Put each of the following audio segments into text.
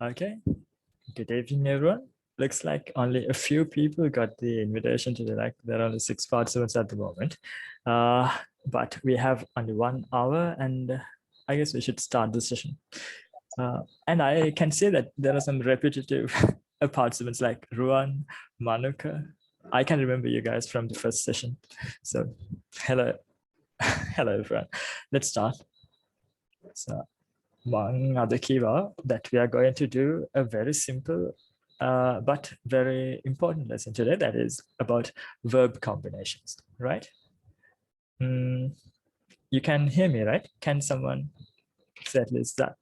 Okay, good evening, everyone. Looks like only a few people got the invitation to the like. There are only 6 participants at the moment, but we have only 1 hour, and I guess we should start the session. And I can say that there are some repetitive participants like Ruan, Manuka. I can remember you guys from the first session. So, hello, hello, everyone. Let's start. So, one other keyword that we are going to do a very simple but very important lesson today, that is about verb combinations, right? You can hear me, right? Can someone say at least that?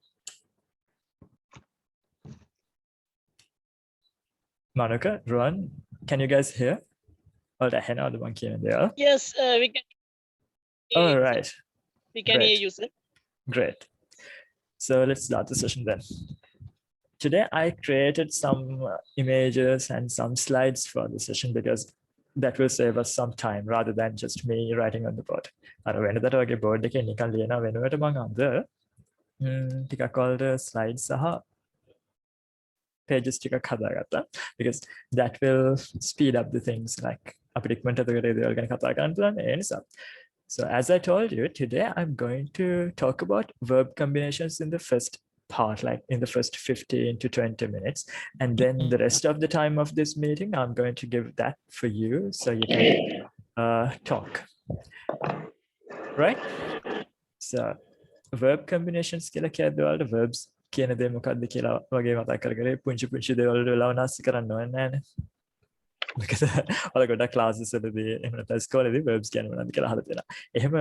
Manuka, Ruan, can you guys hear? Oh, the hen or the monkey in there? Yes, we can. All right. We can hear you, sir. Great. So let's start the session then. Today, I created some images and some slides for the session because that will save us some time rather than just me writing on the board. අර වෙනදට වගේ board එකේ නිකන් ලියන වෙනුවට මම අද ටිකක් වලට slides සහ pages ටිකක් හදාගත්තා because that will speed up the things like අපිට ඉක්මනට එතකොට ඒ දේවල් ගැන කතා කරන්න පුළුවන් ඒ නිසා. So as I told you, today I'm going to talk about verb combinations in the first part, like in the first 15 to 20 minutes. And then the rest of the time of this meeting, I'm going to give that for you so you can talk. Right? So verb combinations කියලා කියද්දී verbs කියන දේ මොකක්ද කියලා වගේ මතක් කරගන්න පුංචි පුංචි දේවල් වල වෙනස් කරන්න ඕනේ නෑනේ. because ඔයාලා ගොඩක් classes වලදී එහෙම නැත්නම් ස්කෝලේදී verbs කියන්නේ මොනවද කියලා අහලා තියෙනවා. එහෙම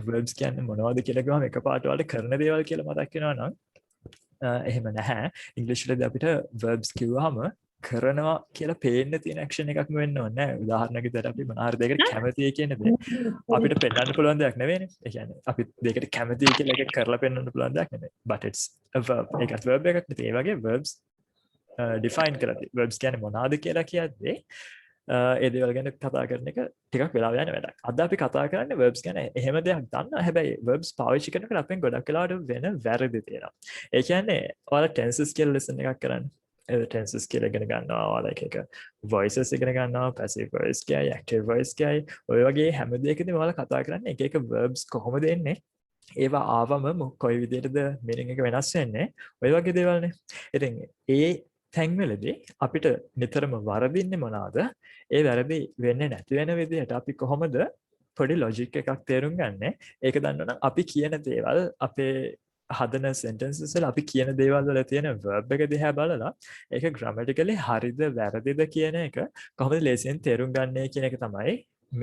verbs කියන්නේ මොනවද කියලා ගියාම එකපාරට ඔයාලට කරන දේවල් කියලා මතක් වෙනවා නම් එහෙම නැහැ. ඉංග්‍රීසි වලදී අපිට verbs කිව්වහම කරනවා කියලා පේන්න තියෙන action එකක්ම වෙන්න ඕනේ නැහැ. උදාහරණයක් විදිහට අපි මොන හරි දෙයකට කැමතියි කියන දේ අපිට පෙන්වන්න පුළුවන් දෙයක් නෙවෙයිනේ. ඒ කියන්නේ අපි දෙයකට කැමතියි කියලා එක කරලා පෙන්වන්න පුළුවන් දෙයක් නෙවෙයි. But it's a verb. ඒකත් verb එකක් නෙවෙයි. ඒ වගේ verbs define කරලා verbs කියන්නේ මොනවද කියලා කියද්දී ඒ දේවල් ගැන කතා කරන එක ටිකක් වෙලා යන වැඩක්. අද අපි කතා කරන්නේ verbs ගැන. එහෙම දෙයක් දන්නවා. හැබැයි verbs පාවිච්චි කරනකොට අපෙන් ගොඩක් වෙලාවට වෙන වැරදි තියෙනවා. ඒ කියන්නේ ඔයාලා tenses කියලා lesson එකක් කරන්න. ඒ tenses කියලා ඉගෙන ගන්නවා. ඔයාලා එක voices ඉගෙන ගන්නවා. passive voice කියයි, active voice කියයි. ඔය වගේ හැම දෙයකදීම ඔයාලා කතා කරන්නේ එක verbs කොහොමද එන්නේ? ඒවා ආවම කොයි විදිහටද meaning එක වෙනස් වෙන්නේ? ඔය වගේ දේවල්නේ. ඉතින් ඒ තැන්වලදී අපිට නිතරම වරදින්නේ මොනවාද? ඒ වැරදි වෙන්නේ නැති වෙන විදිහට අපි කොහොමද පොඩි logic එකක් තේරුම් ගන්නෙ? ඒක දන්නවනම් අපි කියන දේවල් අපේ හදන sentences වල අපි කියන දේවල් වල තියෙන verb එක දිහා බලලා ඒක grammatically හරිද වැරදිද කියන එක කොහොමද ලේසියෙන් තේරුම් ගන්නේ කියන එක තමයි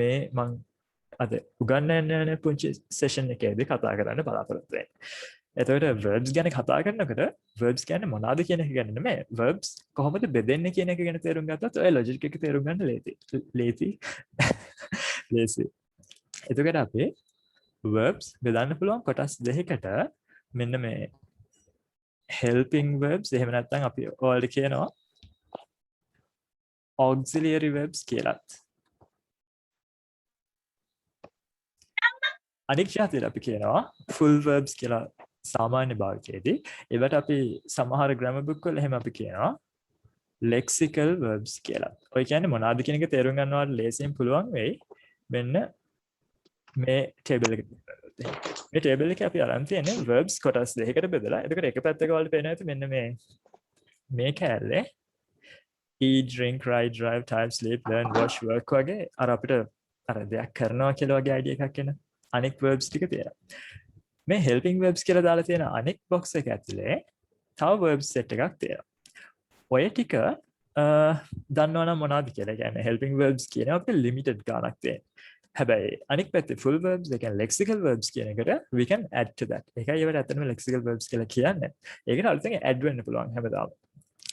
මේ මම අද උගන්වන්න යන පුංචි session එකේදී කතා කරන්න බලාපොරොත්තු වෙන්නේ. එතකොට verbs ගැන කතා කරනකොට verbs කියන්නේ මොනවද කියන එක ගැන නෙමෙයි verbs කොහොමද බෙදෙන්නේ කියන එක ගැන තේරුම් ගත්තොත් ඔය logic එක තේරුම් ගන්න ලේසි. එතකොට අපි verbs බෙදන්න පුළුවන් කොටස් දෙකකට මෙන්න මේ helping verbs එහෙම නැත්නම් අපි ඔයාලට කියනවා auxiliary verbs කියලාත්. අනික් ශාතිර අපි කියනවා full verbs කියලා සාමාන්‍ය භාවිතයේදී. ඒවට අපි සමහර grammar book වල එහෙම අපි කියනවා lexical verbs කියලා. ඔය කියන්නේ මොනවද කියන එක තේරුම් ගන්නවට ලේසියෙන් පුළුවන් වෙයි. මෙන්න මේ table එක. මේ table එකේ අපි අරන් තියෙන්නේ verbs කොටස් දෙකකට බෙදලා. එතකොට එක පැත්තක වලට පේනවා ඇති මෙන්න මේ කැලේ eat, drink, ride, drive, type, sleep, learn, wash, work වගේ අර අපිට අර දෙයක් කරනවා කියලා වගේ idea එකක් එන අනෙක් verbs ටික තියෙනවා. මේ helping verbs කියලා දාලා තියෙන අනෙක් box එක ඇතුලේ තව verbs set එකක් තියෙනවා. ඔය ටික දන්නවනම් මොනවද කියලා. කියන්නේ helping verbs කියන අපිට limited ගාණක් තියෙනවා. හැබැයි අනික් පැත්තේ full verbs ඒ කියන්නේ lexical verbs කියන එකට we can add to that. ඒකයි ඒවට ඇත්තටම lexical verbs කියලා කියන්නේ. ඒකට අලුතෙන් add වෙන්න පුළුවන් හැමදාම.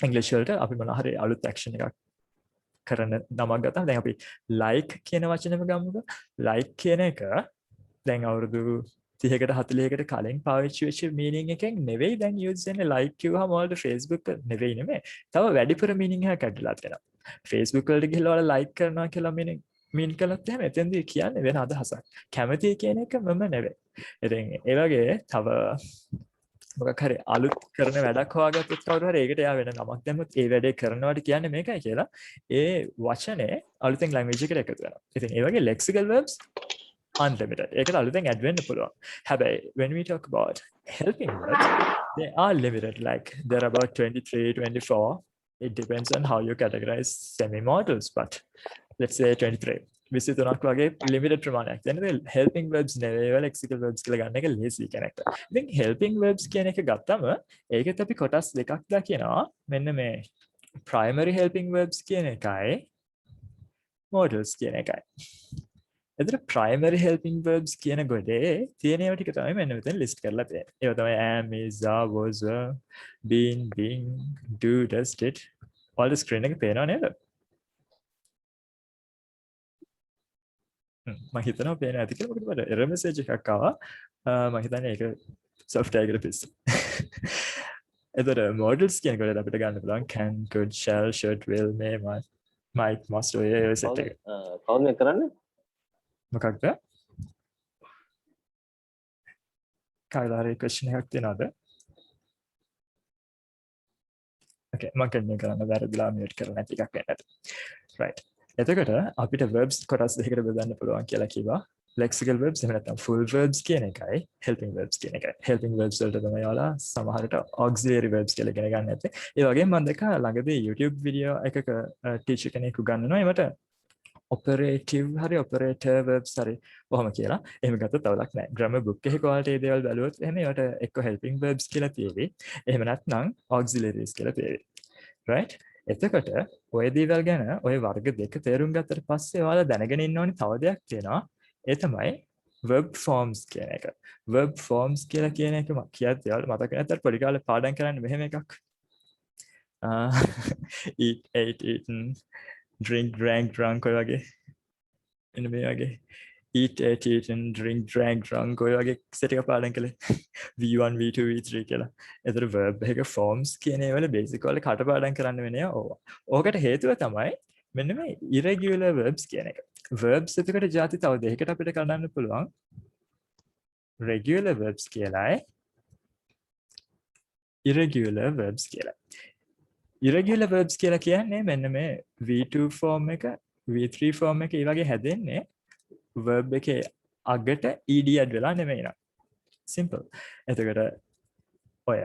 ඉංග්‍රීසි වලට අපි මොනවා හරි අලුත් ඇක්ෂන් එකක් කරන නමක් ගත්තාම දැන් අපි like කියන වචනයම ගමුකෝ. like කියන එක දැන් අවුරුදු 30කට 40කට කලින් පාවිච්චි වෙච්ච මීනින් එකෙන් නෙවෙයි දැන් යූස් වෙන්නේ. like කිව්වම ඔයාලට Facebook නෙවෙයි නෙමෙයි. තව වැඩිපුර මීනින් එකක් ඇදලා තියෙනවා. Facebook වලට ගිහලා ඔයාලා like කරනවා කියලා මීන් කළොත් එහෙම එතෙන්දී කියන්නේ වෙන අදහසක්. කැමති කියන එක මම නෙවෙයි. ඉතින් ඒ වගේ තව මොකක් හරි අලුත් කරන වැඩක් හොයාගත්තොත් කවුරු හරි ඒකට යා වෙන නමක් දැම්මොත් ඒ වැඩේ කරනවට කියන්නේ මේකයි කියලා ඒ වචනේ අලුතෙන් ලැන්ග්වේජ් එකට එකතු වෙනවා. ඉතින් ඒ වගේ lexical verbs unlimited. ඒකට අලුතෙන් add වෙන්න පුළුවන්. හැබැයි when we talk about helping verbs they are limited, like they're about 23 24. It depends on how you categorize semi models, but let's say 23. 23ක් වගේ limited ප්‍රමාණයක්. දැන් helping verbs නෙවෙයි ඒවා lexical verbs කියලා ගන්න එක ලේසි කෙනෙක්ට. ඉතින් helping verbs කියන එක ගත්තම ඒකෙත් අපි කොටස් දෙකක් දකිනවා. මෙන්න මේ primary helping verbs කියන එකයි modals කියන එකයි. එතකොට primary helping verbs කියන ගොඩේ තියෙන ඒවා ටික තමයි මෙන්න මෙතන list කරලා තියෙන්නේ. ඒවා තමයි am, is, are, was, were, been, being, do, does, did. ඔයාලට screen එක පේනව නේද? මම හිතනවා පේන ඇති කියලා. මොකද මට error message එකක් ආවා. මම හිතන්නේ ඒක software එකට පිස්සු. එතකොට modals කියන කොට අපිට ගන්න පුළුවන් can, could, shall, should, will, may, might, must ඔය set එක. කවුද මේ කරන්නේ? මොකක්ද? කායිලාරේ question එකක් තියෙනවද? Okay, මම කන්නේ කරන්න වැරදිලා mute කරලා නැති එකක් වෙන්නත්. Right. එතකොට අපිට verbs කොටස් දෙකකට බෙදන්න පුළුවන් කියලා කිව්වා. Lexical verbs එහෙම නැත්නම් full verbs කියන එකයි helping verbs කියන එකයි. Helping verbs වලට තමයි ඔයාලා සමහරට auxiliary verbs කියලා ඉගෙන ගන්න ඇත්තේ. ඒ වගේම මම දැක්කා ළඟදී YouTube වීඩියෝ එකක ටීචර් කෙනෙක් උගන්වනවා ඒවට operative හරි operator verbs හරි කොහොම කියලා. එහෙම ගත්තොත් අවුලක් නැහැ. grammar book එකේ quality ඒ දේවල් බලුවොත් එහෙම ඒවට එක්ක helping verbs කියලා තියෙවි. එහෙම නැත්නම් auxiliaries කියලා තියෙවි. Right? එතකොට ඔය දේවල් ගැන ඔය වර්ග දෙක තේරුම් ගත්තට පස්සේ ඔයාලා දැනගෙන ඉන්න ඕනේ තව දෙයක් තියෙනවා. ඒ තමයි verb forms කියන එක. verb forms කියලා කියන එක කියද්දී ඔයාලා මතක නැත්නම් පොඩි කාලේ පාඩම් කරන්නේ මෙහෙම එකක්. eat, ate, eaten, drink, drank, drunk ඔය වගේ. එන්න මේ වගේ. eat, ate, eaten, drink, drank, drunk ඔය වගේ set එක පාඩම් කළේ. V1, V2, V3 කියලා. ඒතර verb එක forms කියන ඒවල basic වල කටපාඩම් කරන්න වෙන්නේ ඕවා. ඕකට හේතුව තමයි මෙන්න මේ irregular verbs කියන එක. verbs එතකොට ಜಾති තව දෙකකට අපිට ගණන් පුළුවන්. regular verbs කියලායි irregular verbs කියලා. irregular verbs කියලා කියන්නේ මෙන්න මේ V2 form එක, V3 form එක ඒ වගේ හැදෙන්නේ verb එකේ අගට ed add වෙලා නෙමෙයි නේද? simple. එතකොට ඔය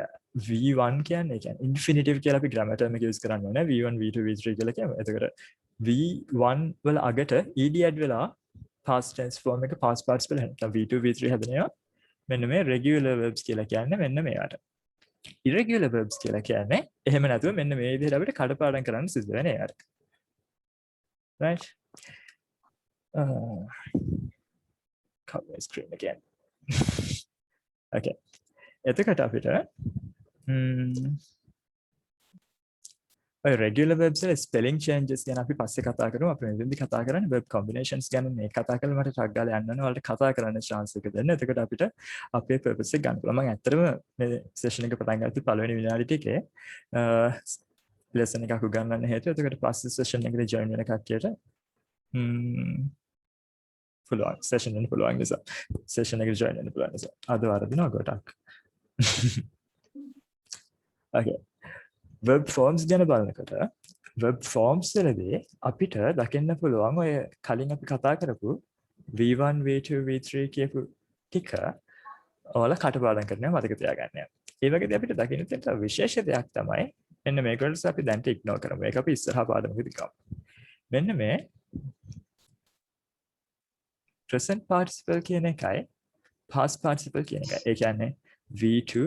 V1 කියන්නේ infinitive කියලා අපි grammar term එක use කරන්නේ නැහැ. V1, V2, V3 කියලා කියමු. එතකොට V1 වල අගට ed add වෙලා past tense form එක past participle හැදෙනවා. V2, V3 හැදෙනවා. මෙන්න මේ regular verbs කියලා කියන්නේ මෙන්න මේවට. irregular verbs කියලා කියන්නේ එහෙම නැතුව මෙන්න මේ විදිහට අපිට කඩපාඩම් කරන්න සිද්ධ වෙන ඒවාට. Right? Cover my screen again. Okay. එතකොට අපිට ඔය regular verbs වල spelling changes ගැන අපි පස්සේ කතා කරමු. අපි මෙතනදී කතා කරන්නේ verb combinations ගැන. මේ කතා කරලා මට ටක් ගාලා යන්න ඕන. ඔයාලට කතා කරන්න chance එක දෙන්න. එතකොට අපිට අපේ purpose එක ගන්න පුළුවන්. මම ඇත්තටම මේ session එක පටන් ගත්තේ පළවෙනි විනාඩි ටිකේ lesson එකක් උගන්වන්න හේතුව. එතකොට පස්සේ session එකට join වෙන කට්ටියට පුළුවන් session එක පුළුවන් නිසා. session එකට join වෙන්න පුළුවන් නිසා. අද වරදිනවා ගොඩක්. Okay. verb forms ගැන බලනකොට verb forms වලදී අපිට දකින්න පුළුවන් ඔය කලින් අපි කතා කරපු V1, V2, V3 කියපු ටික ඔයාලා කටපාඩම් කරනවා මතක තියාගන්න. ඒ වගේදී අපිට දකින්න තියෙන විශේෂ දෙයක් තමයි මෙන්න මේකට අපි දැන්ට ඉග්නෝර් කරමු. ඒක අපි ඉස්සරහා පාඩමකදී කරමු. මෙන්න මේ present participle කියන එකයි past participle කියන එකයි. ඒ කියන්නේ V2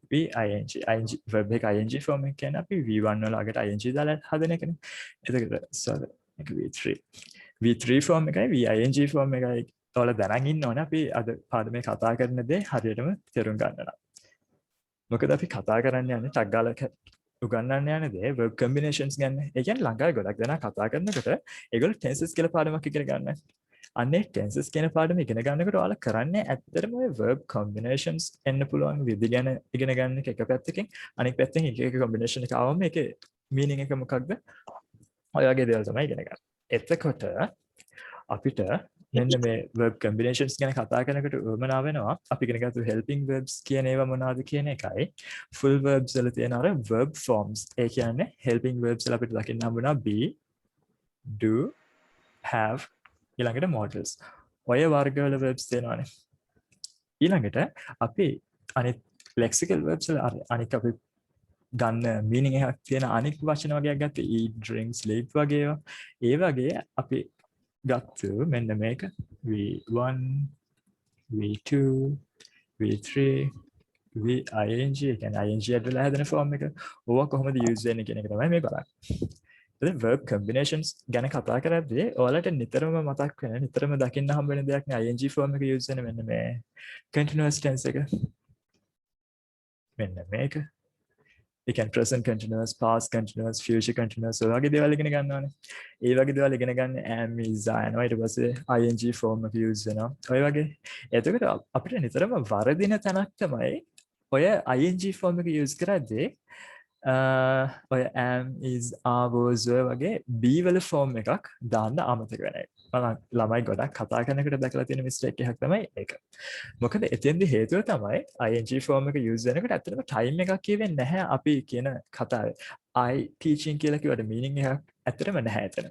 ing verb එක ing form එක කියන්නේ අපි V1 වල අගට ing දාලා හදන එකනේ. එතකොට sorry ඒක V3 form එකයි ving form එකයි ඔයාලා දැනන් ඉන්න ඕනේ අපි අද පාඩමේ කතා කරන දේ හරියටම තේරුම් ගන්න නම්. මොකද අපි කතා කරන්න යන්නේ ටක් ගාලා උගන්වන්න යන දේ verb combinations ගන්න. ඒ කියන්නේ ලංකාවේ ගොඩක් දෙනා කතා කරනකොට ඒගොල්ලෝ tenses කියලා පාඩමක් ඉගෙන ගන්නවා. අන්නේ tenses කියන පාඩම ඉගෙන ගන්නකොට ඔයාලා කරන්නේ ඇත්තටම ඔය verb combinations එන්න පුළුවන් විදි ගැන ඉගෙන ගන්න එක පැත්තකින් අනෙක් පැත්තෙන් එක combination එක ආවම ඒකේ meaning එක මොකක්ද? ඔය වගේ දේවල් තමයි ඉගෙන ගන්න. එතකොට අපිට මෙන්න මේ verb combinations ගැන කතා කරනකොට උවමනා වෙනවා අපි ඉගෙන ගත්ත helping verbs කියන ඒවා මොනවද කියන එකයි full verbs වල තියෙන අර verb forms ඒ කියන්නේ helping verbs වල අපිට දකින්න හම්බුණා be do have ඊළඟට modals ඔය වර්ගවල verbs තියෙනවානේ ඊළඟට අපි අනිත් lexical verbs වල අනිත් අපි ගන්න meaning එකක් තියෙන අනිත් වචන වර්ගයක් ගත්ත eat drink sleep වගේ ඒවා ඒ වගේ අපි ගත්තු මෙන්න මේක V1 V2 V3 V ing කියන්නේ ing ඇතුළේ හැදෙන ෆෝම් එක ඕවා කොහොමද යූස් වෙන්නේ කියන එක තමයි මේ බලන්නේ. ඉතින් verb combinations ගැන කතා කරද්දී ඔයාලට නිතරම මතක් වෙන නිතරම දකින්න හම්බ වෙන දෙයක් නේ ing ෆෝම් එක යූස් වෙන මෙන්න මේ continuous tense එක. මෙන්න මේක. ඒ කියන්නේ present continuous, past continuous, future continuous ඔය වගේ දේවල් ඉගෙන ගන්නවානේ. ඒ වගේ දේවල් ඉගෙන ගන්න am is are ඊට පස්සේ ing form එක use වෙනවා. ඔය වගේ. එතකොට අපිට නිතරම වරදින තැනක් තමයි ඔය ing form එක use කරද්දී ඔය am is are was ඔය වගේ be වල form එකක් දාන්න අමතක වෙනවා. මම ළමයි ගොඩක් කතා කරනකොට දැකලා තියෙන mistake එකක් තමයි ඒක. මොකද එතෙන්දි හේතුව තමයි ing form එක use වෙනකොට ඇත්තටම time එකක් කියවෙන්නේ නැහැ අපි කියන කතාවේ. I teaching කියලා කිව්වට meaning එකක් ඇත්තටම නැහැ එතන.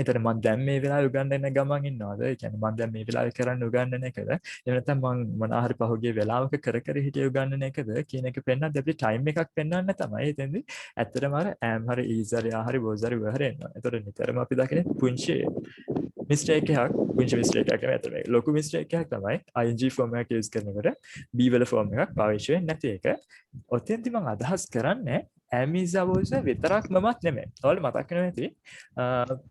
එතන මම දැන් මේ වෙලාවේ උගන්වන්න ගමන් ඉන්නවද? ඒ කියන්නේ මම දැන් මේ වෙලාවේ කරන්න උගන්වන එකද? එහෙම නැත්නම් මම මොනවා හරි පහුගිය වෙලාවක කර කර හිටිය උගන්වන එකද කියන එක පෙන්නද්දී අපිට time එකක් පෙන්වන්න තමයි එතෙන්දි ඇත්තටම අර am හරි is හරි are හරි was හරි were හරි එනවා. ඒතකොට නිතරම අපි දකින්නේ පුංචි mistake එකක් පුංචි mistake එකක් නෙවෙයි අතට ලොකු mistake එකක් තමයි ing form එකක් use කරනකොට be වල form එකක් පාවිච්චි වෙන්නේ නැති එක. ඔතෙන්දි මම අදහස් කරන්නේ am is are was විතරක්මමත් නෙමෙයි. ඔයාලට මතක් වෙනවා ඇති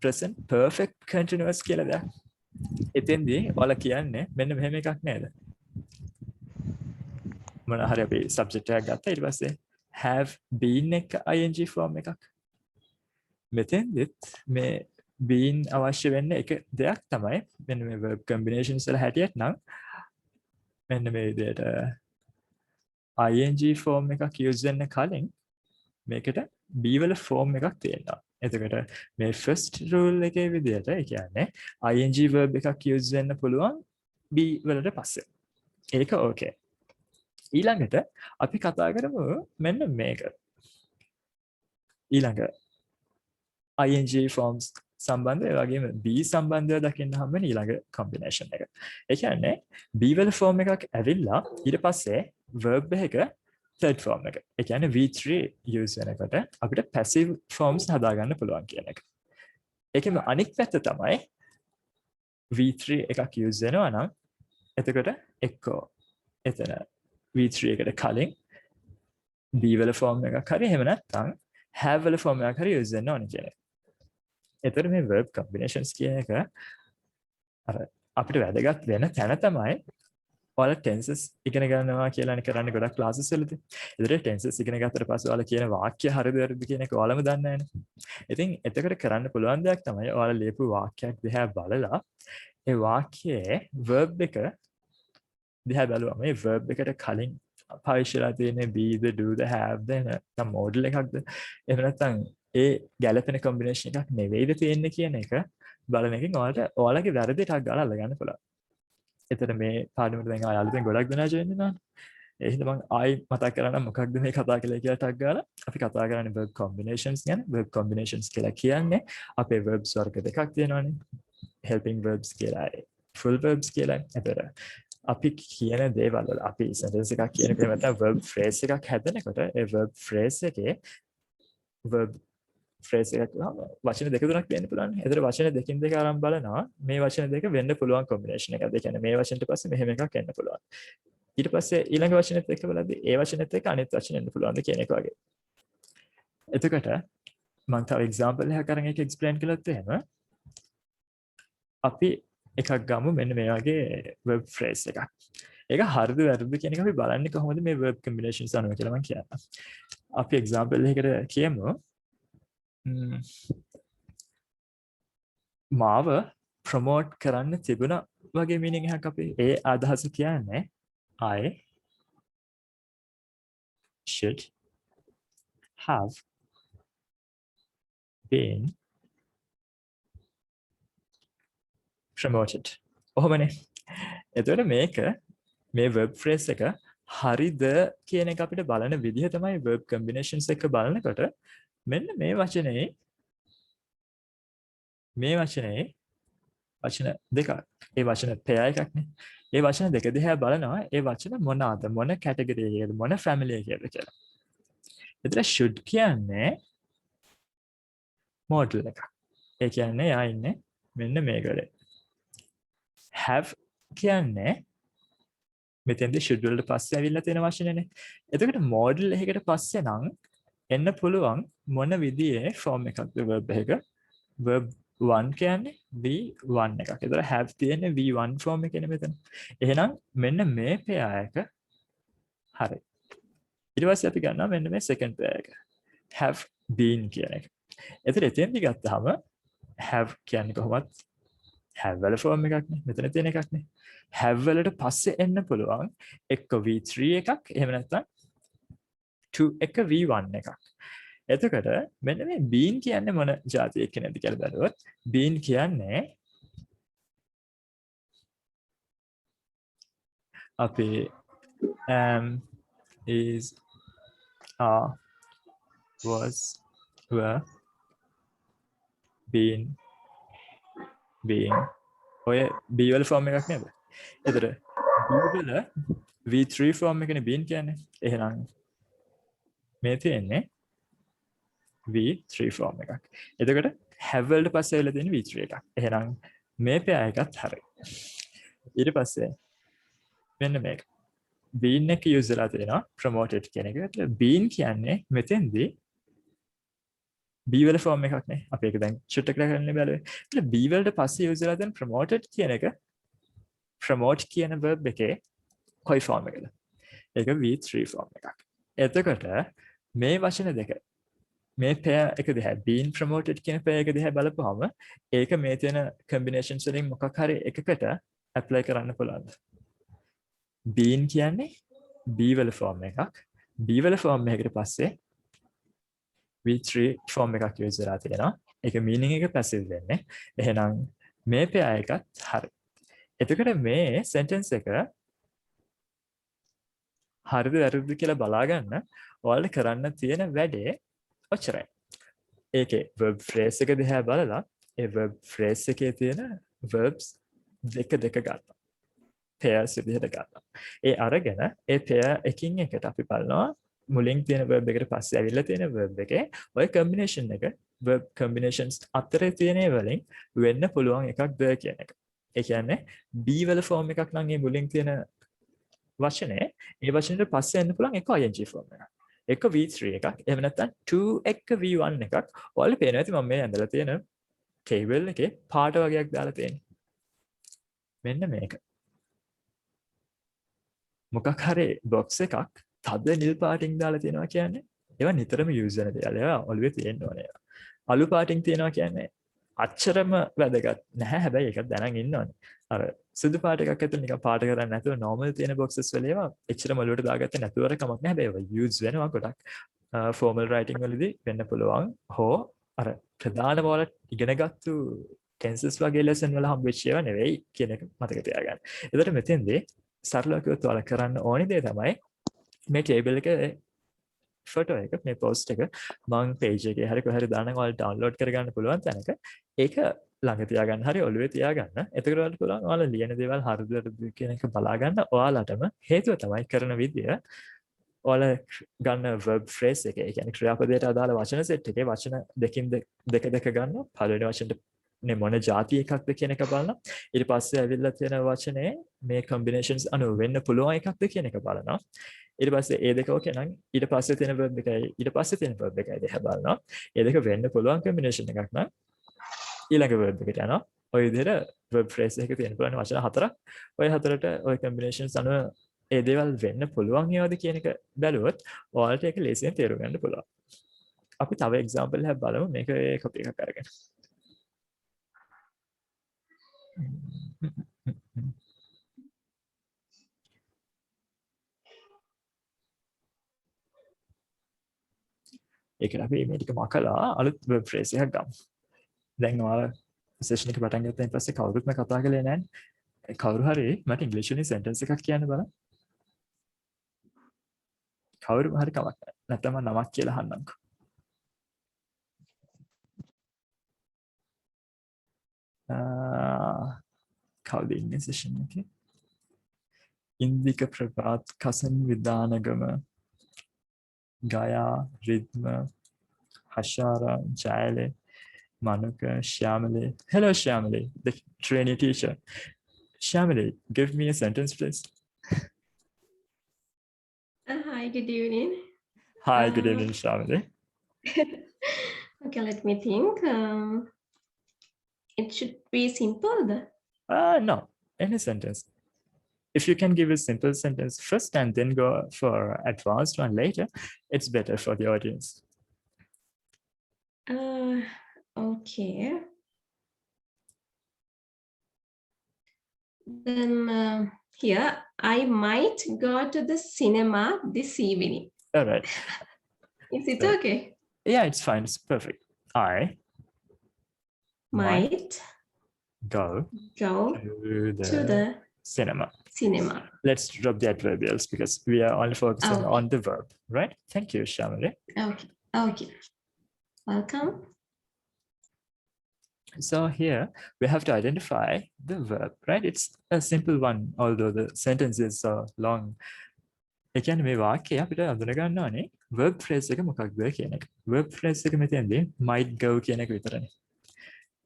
present perfect continuous කියලා දෙයක්. එතෙන්දී ඔයාලා කියන්නේ මෙන්න මෙහෙම එකක් නේද? මොන හරි අපි subject එකක් ගත්තා ඊට පස්සේ have been එක ing form එකක්. මෙතෙන්දිත් මේ been අවශ්‍ය වෙන්න එක දෙයක් තමයි මෙන්න මේ verb combinations වල හැටියට නම් මෙන්න මේ විදිහට ing form එකක් use වෙන්න කලින් මේකට be වල form එකක් තියෙනවා. එතකොට මේ first rule එකේ විදිහට ඒ කියන්නේ ing verb එකක් use වෙන්න පුළුවන් be වලට පස්සේ. ඒක okay. ඊළඟට අපි කතා කරමු මෙන්න මේක. ඊළඟ ing forms සම්බන්ධ ඒ වගේම be සම්බන්ධව දකින්න හම්බ වෙන ඊළඟ combination එක. ඒ කියන්නේ be වල form එකක් ඇවිල්ලා ඊට පස්සේ verb එක third form එක. ඒ කියන්නේ V3 use වෙනකොට අපිට passive forms හදාගන්න පුළුවන් කියන එක. ඒකෙම අනික් පැත්ත තමයි V3 එකක් use වෙනවා නම් එතකොට එක්කෝ එතන V3 එකට කලින් be වල form එකක් හරි එහෙම නැත්නම් have වල form එකක් හරි use වෙන්න ඕනේ කියන එක. එතකොට මේ verb combinations කියන එක අර අපිට වැදගත් වෙන තැන තමයි ඔයාලා tenses ඉගෙන ගන්නවා කියලා කරන්නේ ගොඩක් classes වලදී. ඒතර tenses ඉගෙන ගත්තට පස්සේ ඔයාලා කියන වාක්‍ය හරිද වැරදිද කියන එක ඔයාලම දන්නේ නැහැනේ. ඉතින් එතකොට කරන්න පුළුවන් දෙයක් තමයි ඔයාලා ලියපු වාක්‍යයක් දිහා බලලා ඒ වාක්‍යයේ verb එක දිහා බලුවම මේ verb එකට කලින් පාවිච්චිලා තියෙන be the do the have the නැත්නම් modal එකක්ද එහෙම නැත්නම් ඒ ගැළපෙන combination එකක් නෙවෙයිද තියෙන්නේ කියන එක බලන එකෙන් ඔයාලගේ වැරදි ටක් ගාලා අල්ලගන්න පුළුවන්. එතන මේ පාඩමට දැන් ආයෙත් ගොඩක් දෙනා join වෙනවා. ඒ හින්දා මම ආයි මතක් කරගන්න මොකක්ද මේ කතා කළේ කියලා ටක් ගාලා අපි කතා කරන්නේ verb combinations ගැන. verb combinations කියලා කියන්නේ අපේ verbs වර්ග දෙකක් තියෙනවානේ. helping verbs කියලා full verbs කියලා. එතන අපි කියන දේවල් වල අපි sentence එකක් කියනකොට නැත්නම් verb phrase එකක් හැදෙනකොට ඒ verb phrase එකේ verb phrase එකක් වචන දෙක තුනක් වෙන්න පුළුවන්. ඒතර වචන දෙකින් දෙක අරන් බලනවා මේ වචන දෙක වෙන්න පුළුවන් combination එකක්ද. ඒ කියන්නේ මේ වචනෙට පස්සේ මෙහෙම එකක් එන්න පුළුවන්. ඊට පස්සේ ඊළඟ වචනෙත් එක්ක බලද්දී ඒ වචනෙත් එක්ක අනිත් වචන එන්න පුළුවන්ද කියන එක වගේ. එතකොට මම තව example එකක් අරන් ඒක explain කළොත් එහෙම අපි එකක් ගමු මෙන්න මේ වගේ verb phrase එකක්. ඒක හරිද වැරදිද කියන එක අපි බලන්නේ කොහොමද මේ verb combinations අනුව කියලා මම කියන්නම්. අපි example එකකට කියමු මාව ප්‍රොමෝට් කරන්න තිබුණා වගේ meaning එකක් අපි ඒ අදහස කියන්නේ I should have been promoted. ඔහොමනේ. එතකොට මේක මේ verb phrase එක හරිද කියන එක අපිට බලන විදිහ තමයි verb combinations එක බලනකොට මෙන්න මේ වචනේ වචන දෙකක්. ඒ වචන pair එකක්නේ. ඒ වචන දෙක දිහා බලනවා ඒ වචන මොනවාද මොන කැටගරි එකේද මොන family එකේද කියලා. එතන should කියන්නේ model එකක්. ඒ කියන්නේ යා ඉන්නේ මෙන්න මේකලේ. have කියන්නේ මෙතෙන්දී should වලට පස්සේ ඇවිල්ලා තියෙන වචනනේ. එතකොට model එකකට පස්සේ නම් එන්න පුළුවන් මොන විදිහේ form එකක්ද verb එක. verb 1 කියන්නේ V1 එකක්. ඒතර have තියෙන්නේ V1 form එකනේ මෙතන. එහෙනම් මෙන්න මේ pair එක හරි. ඊට පස්සේ අපි ගන්නවා මෙන්න මේ second pair එක. have been කියන එක. ඒතර එතෙන්දි ගත්තාම have කියන්නේ කොහොමද? have වල form එකක් නේ. මෙතන තියෙන එකක් නේ. have වලට පස්සේ එන්න පුළුවන් එක්ක V3 එකක් එහෙම නැත්නම් 2 එක V1 එකක්. එතකොට මෙන්න මේ been කියන්නේ මොන જાතියක් කියනද කියලා බලුවොත් been කියන්නේ අපේ am is are was were been being ඔය B වල form එකක් නේද? එතකොට B වල V3 form එකනේ been කියන්නේ. එහෙනම් මේ තියෙන්නේ V3 form එකක්. එතකොට have වලට පස්සේ වෙලා තියෙන V3 එකක්. එහෙනම් මේ pair එකත් හරි. ඊට පස්සේ මෙන්න මේක. been එක use කරලා තියෙනවා promoted කියන එක. ඒත් been කියන්නේ මෙතෙන්දී B වල form එකක් නේ. අපි ඒක දැන් චුට්ටක් කරන්න බැලුවේ. ඒත් B වලට පස්සේ use කරලා තියෙන promoted කියන එක promote කියන verb එකේ කොයි form එකද? ඒක V3 form එකක්. එතකොට මේ වචන දෙක මේ pair එක දිහා been promoted කියන pair එක දිහා බලපුවම ඒක මේ තියෙන combinations වලින් මොකක් හරි එකකට apply කරන්න පුළුවන්ද? been කියන්නේ B වල form එකක්. B වල form එකකට පස්සේ V3 form එකක් use කරලා තියෙනවා. ඒක meaning එක passive වෙන්නේ. එහෙනම් මේ pair එකත් හරි. එතකොට මේ sentence එක හරිද වැරදිද කියලා බලා ගන්න ඔයාලට කරන්න තියෙන වැඩේ ඔච්චරයි. ඒකේ verb phrase එක දිහා බලලා ඒ verb phrase එකේ තියෙන verbs දෙක ගන්නවා. pairs විදිහට ගන්නවා. ඒ අරගෙන ඒ pair එකින් එකට අපි බලනවා මුලින් තියෙන verb එකට පස්සේ ඇවිල්ලා තියෙන verb එකේ ඔය combination එක verb combinations අතරේ තියෙන වලින් වෙන්න පුළුවන් එකක්ද කියන එක. ඒ කියන්නේ B වල form එකක් නම් මේ මුලින් තියෙන වචනේ ඒ වචනෙට පස්සේ එන්න පුළුවන් එක ing form එකක්. එක V3 එකක්. එහෙම නැත්නම් 2 එක V1 එකක්. ඔයාලට පේනවා ඇති මම මේ ඇඳලා තියෙන table එකේ පාට වගේක් දාලා තියෙන්නේ. මෙන්න මේක. මොකක් හරි box එකක් තද නිල් පාටින් දාලා තියෙනවා කියන්නේ ඒවා නිතරම use වෙන දේවල්. ඒවා ඔළුවේ තියෙන්න ඕනේ. අලු පාටින් තියෙනවා කියන්නේ අච්චරම වැදගත් නැහැ. හැබැයි ඒක දැනන් ඉන්න ඕනේ. අර සුදු පාට එකක් ඇතුළේ නිකන් පාට කරන්නේ නැතුව normal තියෙන boxes වල ඒවා එච්චරම ඔළුවට දාගත්තේ නැතුවර කමක් නැහැ. හැබැයි ඒවා use වෙනවා ගොඩක්. formal writing වලදී වෙන්න පුළුවන්. හෝ අර ප්‍රධාන වල ඉගෙනගත්තු tenses වගේ lesson වල හම්බෙච්ච ඒවා නෙවෙයි කියන එක මතක තියාගන්න. එතකොට මෙතෙන්දී සරලව කිව්වොත් ඔයාලා කරන්න ඕනේ දේ තමයි මේ table එකේ photo එක මේ post එක මම page එකේ හරි කොහේ හරි දානවා ඔයාලා download කරගන්න පුළුවන් තැනක ඒක ළඟ තියාගන්න හරි ඔළුවේ තියාගන්න. එතකොට ඔයාලට පුළුවන් ඔයාලා ලියන දේවල් හරිද වැරදිද කියන එක බලා ගන්න. ඔයාලටම හේතුව තමයි කරන විදිය ඔයාලා ගන්න verb phrase එක. ඒ කියන්නේ ක්‍රියාපදයට අදාළ වචන set එකේ වචන දෙකින් දෙක ගන්න. පළවෙනි වචනෙට මේ මොන જાති එකක්ද කියන එක බලනවා. ඊට පස්සේ ඇවිල්ලා තියෙන වචනේ මේ combinations අනුව වෙන්න පුළුවන් එකක්ද කියන එක බලනවා. ඊට පස්සේ ඒ දෙක ඕකේ නම් ඊට පස්සේ තියෙන verb එකයි ඊට පස්සේ තියෙන verb එකයි දෙක බලනවා. ඒ දෙක වෙන්න පුළුවන් combination එකක් නම් ඊළඟ verb එකට යනවා. ඔය විදිහට verb phrase එකක තියෙන පුළුවන් වචන හතරක්. ඔය හතරට ඔය combinations අනුව ඒ දේවල් වෙන්න පුළුවන් ඒවාද කියන එක බැලුවොත් ඔයාලට ඒක ලේසියෙන් තේරුම් ගන්න පුළුවන්. අපි තව එක්සාම්පල් එකක් බලමු මේක කොපි එකක් අරගෙන. ඒකට අපි මේ ටික මකලා අලුත් වෙබ් ෆ්‍රේස් එකක් ගමු. දැන් ඔයාලා සෙෂන් එක පටන් ගත්තයින් පස්සේ කවුරුත් මම කතා කළේ නැහැ. කවුරු හරි මට ඉංග්‍රීසි වලින් සෙන්ටෙන්ස් එකක් කියන්න බලන්න. කවුරු හරි කමක් නැහැ. නැත්නම් මම නමක් කියලා අහන්නම්කෝ. කවුද ඉන්නේ සෙෂන් එකේ? ඉන්දික ප්‍රභාත් කසන් විදානගම ගයා රිද්ම හෂාරා ජයලේ Manuka, Shyamali. Hello, Shyamali, the trainee teacher. Shyamali, give me a sentence, please. Hi, good evening. Hi, good evening, Shyamali. Okay, let me think. It should be simple. No, any sentence. If you can give a simple sentence first and then go for advanced one later, it's better for the audience. Okay. Then here, I might go to the cinema this evening. All right. Is it okay? Yeah, it's fine. It's perfect. I Might go to the cinema. Let's drop the adverbials because we are only focusing on the verb, right? Thank you, Shyamali. Okay. Welcome. So here we have to identify the verb, right? It's a simple one, although the sentence is so long. ඒ කියන්නේ මේ වාක්‍යය අපිට අඳුන ගන්න ඕනේ verb phrase එක මොකක්ද කියන එක. Verb phrase එක මෙතෙන්දී might go කියන එක විතරනේ.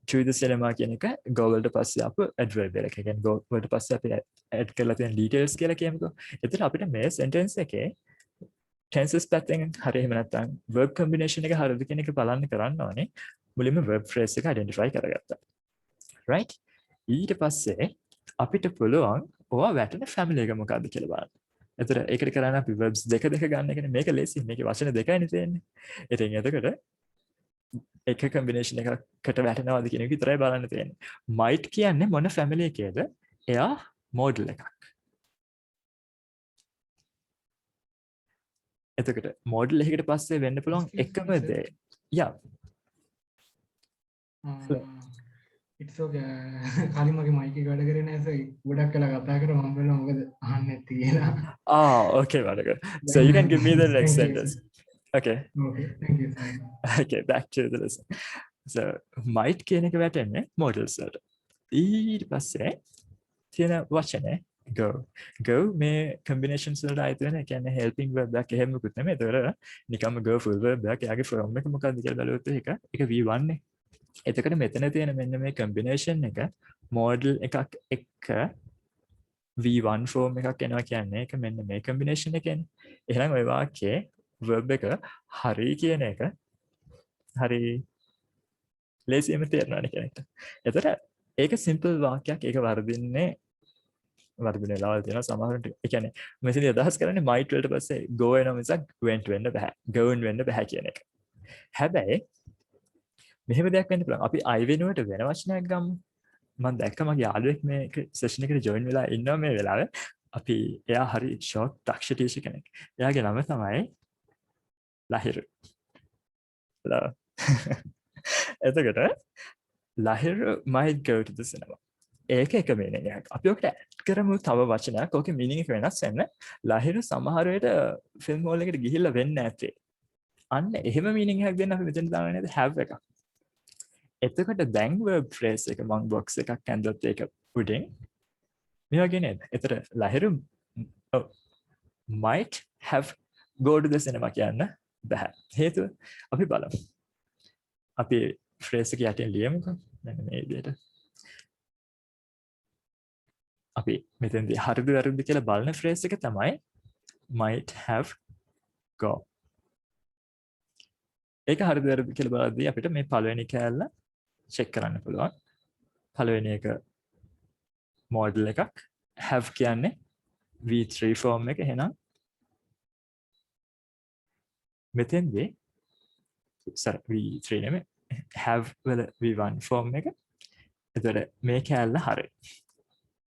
To the cinema කියන එක go වලට පස්සේ අප adverb එක. ඒ කියන්නේ go වලට පස්සේ අපි add කරලා තියෙන details කියලා කියමුකෝ. එතකොට අපිට මේ sentence එකේ tenses පැත්තෙන් හරිය එහෙම නැත්නම් verb combination එක හරියද කියන එක බලන්න කරන්න ඕනේ. මුලින්ම verb phrase එක identify කරගත්තා. Right? ඊට පස්සේ අපිට පුළුවන් ඔයා වැටෙන family එක මොකක්ද කියලා බලන්න. එතකොට ඒකට කරන්න අපි verbs දෙක ගන්න එකනේ. මේක ලේසි. මේකේ වචන දෙකයිනේ තියෙන්නේ. ඉතින් එතකොට එක combination එකකට වැටෙනවද කියන එක විතරයි බලන්න තියෙන්නේ. might කියන්නේ මොන family එකේද? එයා model එකක්. එතකොට model එකකට පස්සේ වෙන්න පුළුවන් එකම දේ. Yeah. It's okay. කලින් මගේ මයික් එක වැඩ කරේ නැහැ සර්. ගොඩක් වෙලා කතා කරා මම බලනවා මොකද අහන්නේ නැති කියලා. Okay, Madaka. So you can give me the next sentence. Okay. Okay, thank you sir. Okay, back to the lesson. So might කියන එක වැටෙන්නේ models වලට. ඊට පස්සේ තියෙන වචනේ go මේ combinations වලට ආයත වෙන. ඒ කියන්නේ helping verb එකක් එහෙම මොකුත් නෙමෙයි. ඒතකොට නිකම්ම go full verb එකක්. එයාගේ form එක මොකක්ද කියලා බලුවොත් ඒක V1 නේ. එතකොට මෙතන තියෙන මෙන්න මේ combination එක model එකක් එක්ක V1 form එකක් එනවා කියන්නේ ඒක මෙන්න මේ combination එකනේ. එහෙනම් ওই වාක්‍යයේ verb එක හරි කියන එක හරි ලේසියෙන්ම තේරෙනවා කෙනෙක්ට. එතකොට ඒක simple වාක්‍යයක්. ඒක වර්ධින වෙලාවල් තියෙනවා සමහරවිට. ඒ කියන්නේ මෙතනදී අදහස් කරන්නේ might වලට පස්සේ go වෙනවා මිසක් went වෙන්න බෑ. going වෙන්න බෑ කියන එක. හැබැයි මෙහෙම දෙයක් වෙන්න පුළුවන්. අපි I වෙනුවට වෙන වචනයක් ගමු. මම දැක්ක මගේ යාළුවෙක් මේ සෙෂන් එකට ජොයින් වෙලා ඉන්නවා මේ වෙලාවේ. අපි එයා හරි ෂෝට් දක්ෂ ටීචර් කෙනෙක්. එයාගේ නම තමයි ලහිරු. එතකොට Lahiru might go to the cinema. ඒක එක meaning එකක්. අපි ඔකට add කරමු තව වචනයක්. ඕකේ meaning එක වෙනස් වෙන්න. ලහිරු සමහර වෙලට ෆිල්ම් හෝල් එකට ගිහිල්ලා වෙන්නේ නැත්තේ. අන්න එහෙම meaning එකක් දෙන්න අපි මෙතන දාන්නේ නේද have එකක්. එතකොට දැන් verb phrase එක මම box එකක් ඇඳලා ඒක උඩින් මේ වගේ නේද? එතකොට Lahiru might have go to the cinema කියන්න බෑ. හේතුව අපි බලමු. අපි phrase එක යටින් ලියමුකෝ. මෙන්න මේ විදිහට. අපි මෙතෙන්දී හරිද වැරදිද කියලා බලන phrase එක තමයි might have go. ඒක හරිද වැරදිද කියලා බලද්දී අපිට මේ පළවෙනි කෑල්ල check කරන්න පුළුවන්. පළවෙනි එක model එකක් have කියන්නේ V3 form එක එහෙනම් මෙතෙන්දී sorry V3 නෙමෙයි have වල V1 form එක. එතකොට මේ කැලල හරි.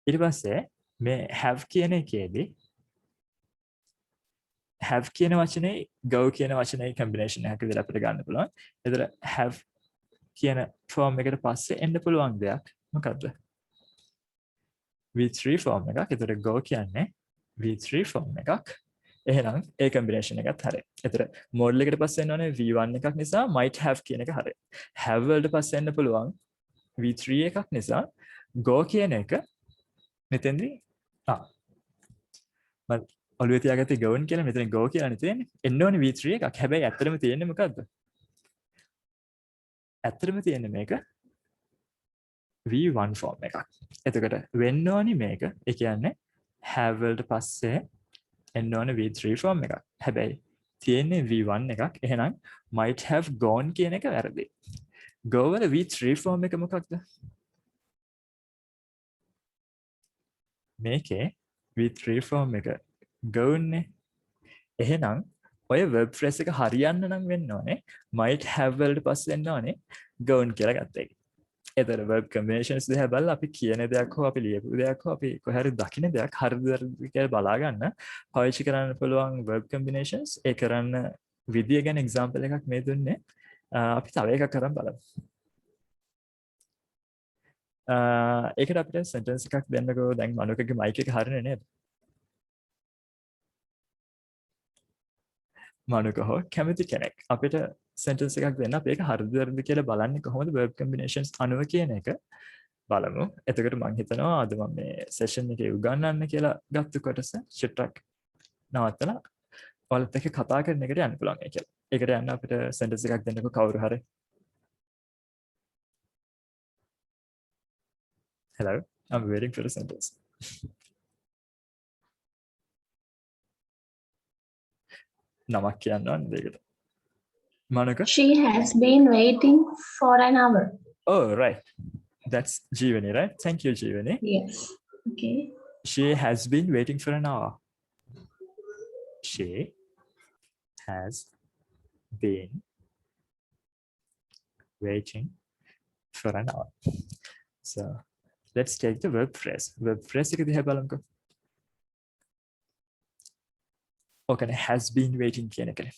ඊට පස්සේ මේ have කියන එකේදී have කියන වචනේ go කියන වචනේ combination එකක් විදිහට අපිට ගන්න පුළුවන්. එතකොට have කියන form එකට පස්සේ එන්න පුළුවන් දෙයක් මොකද්ද? V3 form එකක්. එතකොට go කියන්නේ V3 form එකක්. එහෙනම් ඒ combination එකත් හරි. එතකොට model එකට පස්සේ එන්න ඕනේ V1 එකක් නිසා might have කියන එක හරි. have වලට පස්සේ එන්න පුළුවන් V3 එකක් නිසා go කියන එක මෙතෙන්දී මම ඔළුවේ තියාගත්තේ going කියලා මෙතන go කියලානේ තියෙන්නේ. එන්න ඕනේ V3 එකක්. හැබැයි ඇත්තටම තියෙන්නේ මොකද්ද? ඇත්තටම තියෙන්නේ මේක V1 form එකක්. එතකොට වෙන්න ඕනේ මේක. ඒ කියන්නේ have වලට පස්සේ එන්න ඕනේ V3 form එකක්. හැබැයි තියෙන්නේ V1 එකක්. එහෙනම් might have gone කියන එක වැරදි. go වල V3 form එක මොකක්ද? මේකේ V3 form එක gone නේ. එහෙනම් ඔය verb phrase එක හරියන්න නම් වෙන්න ඕනේ might have වලට පස්සේ එන්න ඕනේ gone කියලා ගත්ත එක. ඒතර verb combinations දිහා බලලා අපි කියන දෙයක් හෝ අපි ලියපු දෙයක් හෝ අපි කොහේ හරි දකින්න දෙයක් හරිද කියලා බලා ගන්න පාවිච්චි කරන්න පුළුවන් verb combinations ඒ කරන්න විදිය ගැන example එකක් මේ දුන්නේ. අපි තව එකක් කරන් බලමු. ඒකට අපිට sentence එකක් දෙන්නකෝ. දැන් මනුකගේ mic එක හරිනේ නේද? මනුක හෝ කැමති කෙනෙක් අපිට sentence එකක් දෙන්න අපි ඒක හරිද වැරදිද කියලා බලන්නේ කොහොමද verb combinations අනුව කියන එක බලමු. එතකොට මම හිතනවා අද මම මේ session එකේ උගන්වන්න කියලා ගත්ත කොටස චුට්ටක් නවත්තලා ඔයාලත් එක්ක කතා කරන එකට යන්න පුළුවන් කියලා. ඒකට යන්න අපිට sentence එකක් දෙන්නකෝ කවුරු හරි. Hello, I'm waiting for a sentence. නමක් කියන්න ඕනේ ඒකට. මනුක? She has been waiting for an hour. Oh, right. That's Jeevani, right? Thank you, Jeevani. Yes. Okay. She has been waiting for an hour. She has been waiting for an hour. So let's take the verb phrase. Verb phrase එක දිහා බලමුකෝ. Okay, has been waiting කියන එකනේ.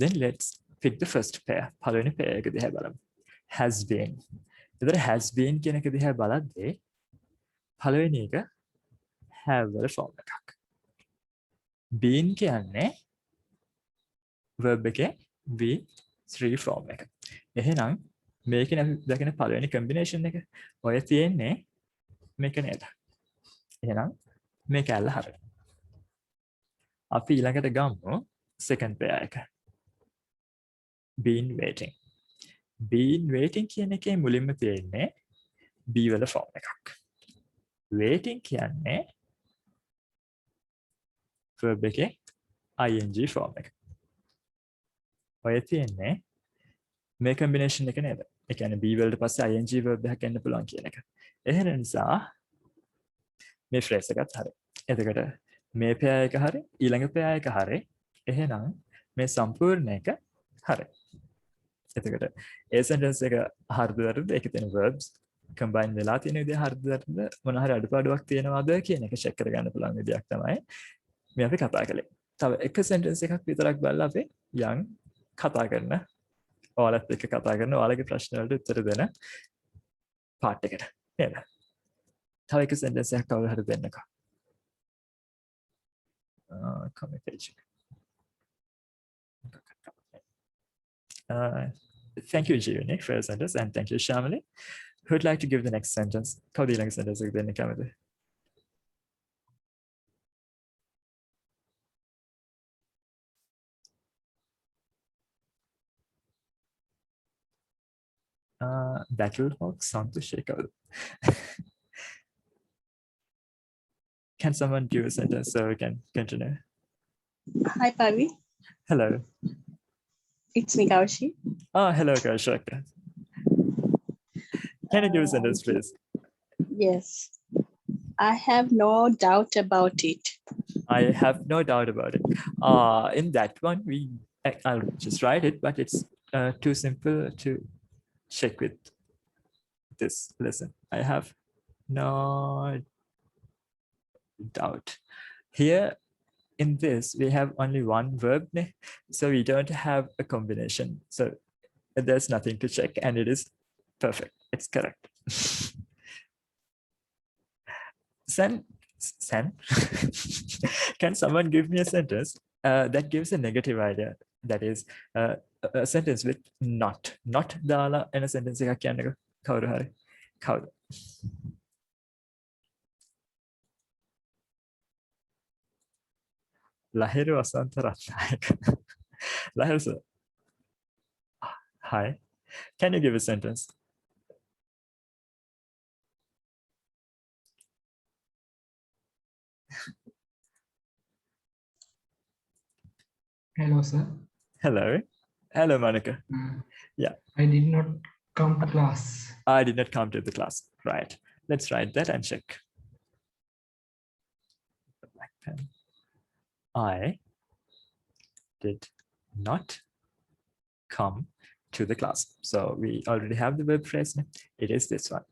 Then let's pick the first pair. පළවෙනි pair එක දිහා බලමු. Has been. එතකොට has been කියන එක දිහා බලද්දී පළවෙනි එක have වල form එකක්. been කියන්නේ verb එකේ V3 form එක. එහෙනම් මේකේ අපි දකින පළවෙනි combination එක ඔය තියෙන්නේ මේක නේද? එහෙනම් මේක ඇල්ල හරියි. අපි ඊළඟට ගමු second pair එක. been waiting. been waiting කියන එකේ මුලින්ම තියෙන්නේ be වල form එකක්. waiting කියන්නේ verb එකේ ing form එක. ඔය තියෙන්නේ මේ combination එක නේද? ඒ කියන්නේ be වලට පස්සේ ing verb එකක් එන්න පුළුවන් කියන එක. එහෙම නිසා මේ phrase එකත් හරි. එතකොට මේ pair එක හරි ඊළඟ pair එක හරි. එහෙනම් මේ සම්පූර්ණ එක හරි. එතකොට ඒ sentence එක හරිද වැරදිද? ඒකේ තියෙන verbs combine වෙලා තියෙන විදිහ හරිද වැරදිද? මොන හරි අඩුපාඩුවක් තියෙනවද කියන එක check කරගන්න පුළුවන් විදියක් තමයි මේ අපි කතා කළේ. තව එක sentence එකක් විතරක් බලලා අපි යන් කතා කරන ඔයාලත් එක්ක කතා කරන ඔයාලගේ ප්‍රශ්න වලට උත්තර දෙන part එකට නේද? තව එක sentence එකක් කවුරු හරි දෙන්නකෝ. Comment page. Thank you, Jeevani, for your sentence, and thank you, Shamali. Who would like to give the next sentence? Kau di lang sentence ek dene kamade. Battlehawk Santosh Shekhar. Can someone give a sentence so we can continue? Hi, Pavi. Hello. It's me, Kaushi. Hello, Kaushik. Can you give a sentence, please? Yes. I have no doubt about it. I have no doubt about it. In that one, I'll just write it, but it's too simple to check with this. Listen, I have no doubt. Here in this, we have only one verb, so we don't have a combination. So there's nothing to check, and it is perfect. It's correct. Sen, can someone give me a sentence that gives a negative idea? That is a sentence with not dala in a sentence එකක් කියන්නකෝ. කවුරු හරි. කවුද? ලහිරු වසන්ත Ratnayake. Lahir sir. Hi. Can you give a sentence? Hello, sir. Hello. Hello, Monica. Yeah. I did not come to class. I did not come to the class. Right. Let's write that and check. Black pen. I did not come to the class. So we already have the verb phrase. It is this one.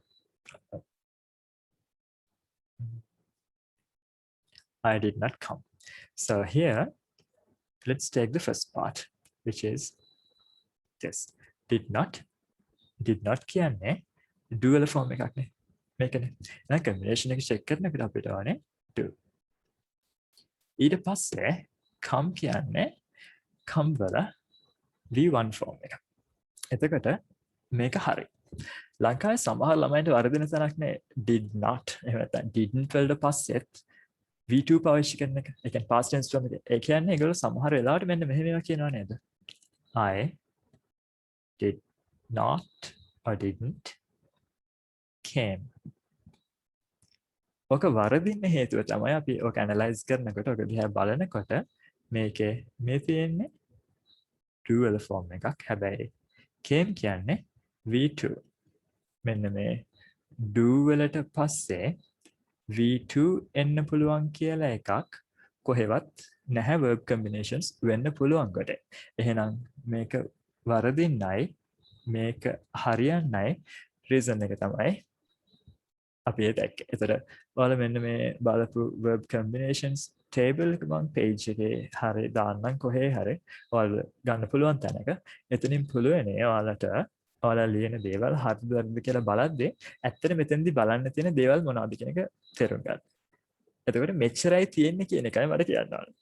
I did not come. So here, let's take the first part, which is this. Did not කියන්නේ dual form එකක් නේ. මේකනේ. දැන් combination එක check කරනකොට අපිට ඕනේ do. ඊට පස්සේ come කියන්නේ come වල V1 form එක. එතකොට මේක හරි. ලංකාවේ සමහර ළමයින්ට වරදින තැනක් නේ did not. එහෙම නැත්නම් didn't වලට පස්සෙත් V2 පාවිච්චි කරන එක. ඒ කියන්නේ past tense form එක. ඒ කියන්නේ ඒගොල්ලෝ සමහර වෙලාවට මෙන්න මෙහෙම ඒවා කියනවා නේද? I did not or didn't came. ඔක වරදින්න හේතුව තමයි අපි ඔක ඇනලයිස් කරනකොට ඔක දිහා බලනකොට මේකේ මේ තියෙන්නේ dual form එකක්. හැබැයි came කියන්නේ V2. මෙන්න මේ do වලට පස්සේ V2 එන්න පුළුවන් කියලා එකක් කොහෙවත් නැහැ verb combinations වෙන්න පුළුවන් කොට. එහෙනම් මේක වරදින්නයි මේක හරියන්නයි reason එක තමයි අපි ඒ දැක්කේ. ඒතර ඔයාලා මෙන්න මේ බලපු verb combinations table එක මම page එකේ හරිය දාන්නම් කොහේ හරි ඔයාලා ගන්න පුළුවන් තැනක. එතනින් පුළුවන්නේ ඔයාලට ඔයාලා ලියන දේවල් හරිද වැරදිද කියලා බලද්දී ඇත්තට මෙතෙන්දි බලන්න තියෙන දේවල් මොනවද කියන එක තේරුම් ගන්න. එතකොට මෙච්චරයි තියෙන්නේ කියන එකයි මට කියන්න ඕනේ.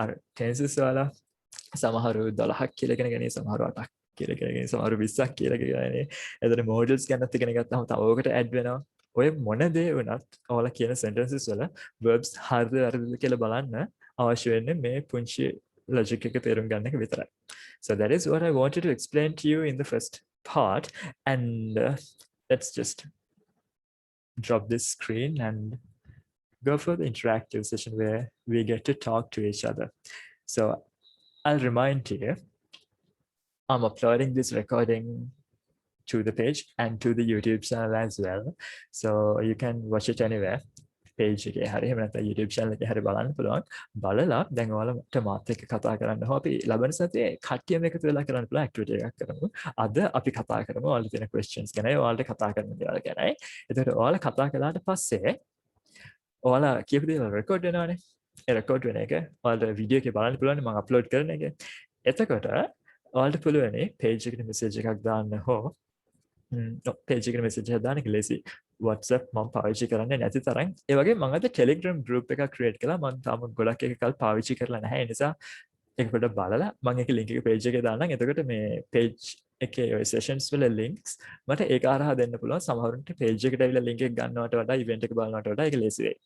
අර tenses වල සමහරු 12ක් කියලා ඉගෙන ගන්නේ සමහරු 8ක් කියලා ඉගෙන ගන්නේ සමහරු 20ක් කියලා ඉගෙන ගන්නේ. එතකොට modals ගැනත් ඉගෙන ගත්තාම තව ඔකට add වෙනවා. ඔය මොන දේ වුණත් ඔයාලා කියන sentences වල verbs හරිද වැරදිද කියලා බලන්න අවශ්‍ය වෙන්නේ මේ පුංචි logic එක තේරුම් ගන්න එක විතරයි. So that is what I wanted to explain to you in the first part, and let's just drop this screen and go for the interactive session where we get to talk to each other. So I'll remind you, I'm uploading this recording to the page and to the YouTube channel as well. So you can watch it anywhere. Page එකේ හරි එහෙම නැත්නම් YouTube channel එකේ හරි බලන්න පුළුවන්. බලලා දැන් ඔයාලට මාත් එක්ක කතා කරන්න ඕන. අපි ලබන සතියේ කට්ටියම එකතු වෙලා කරන්න පුළුවන් activity එකක් කරමු. අද අපි කතා කරමු ඔයාලට තියෙන questions ගැනයි ඔයාලට කතා කරන දේවල් ගැනයි. එතකොට ඔයාලා කතා කළාට පස්සේ ඔයාලා කියපු දේවල් රෙකෝඩ් වෙනවනේ. ඒ රෙකෝඩ් වෙන එක ඔයාලට වීඩියෝ එකේ බලන්න පුළුවන් මම අප්ලෝඩ් කරන එක. එතකොට ඔයාලට පුළුවන්නේ page එකට message එකක් දාන්න හෝ page එකට message එකක් දාන්න ලේසි. WhatsApp මම පාවිච්චි කරන්නේ නැති තරම්. ඒ වගේ මම අද Telegram group එකක් create කළා. මම තාම ගොඩක් එක කල් පාවිච්චි කරලා නැහැ. ඒ නිසා ඒක පොඩ්ඩක් බලලා මම ඒක link එක page එකේ දාන්නම්. එතකොට මේ page එකේ ඔය sessions වල links මට ඒක හරහා දෙන්න පුළුවන්. සමහරුන්ට page එකට ඇවිල්ලා link එක ගන්නවට වඩා event එක බලනවට වඩා ඒක ලේසි වෙයි.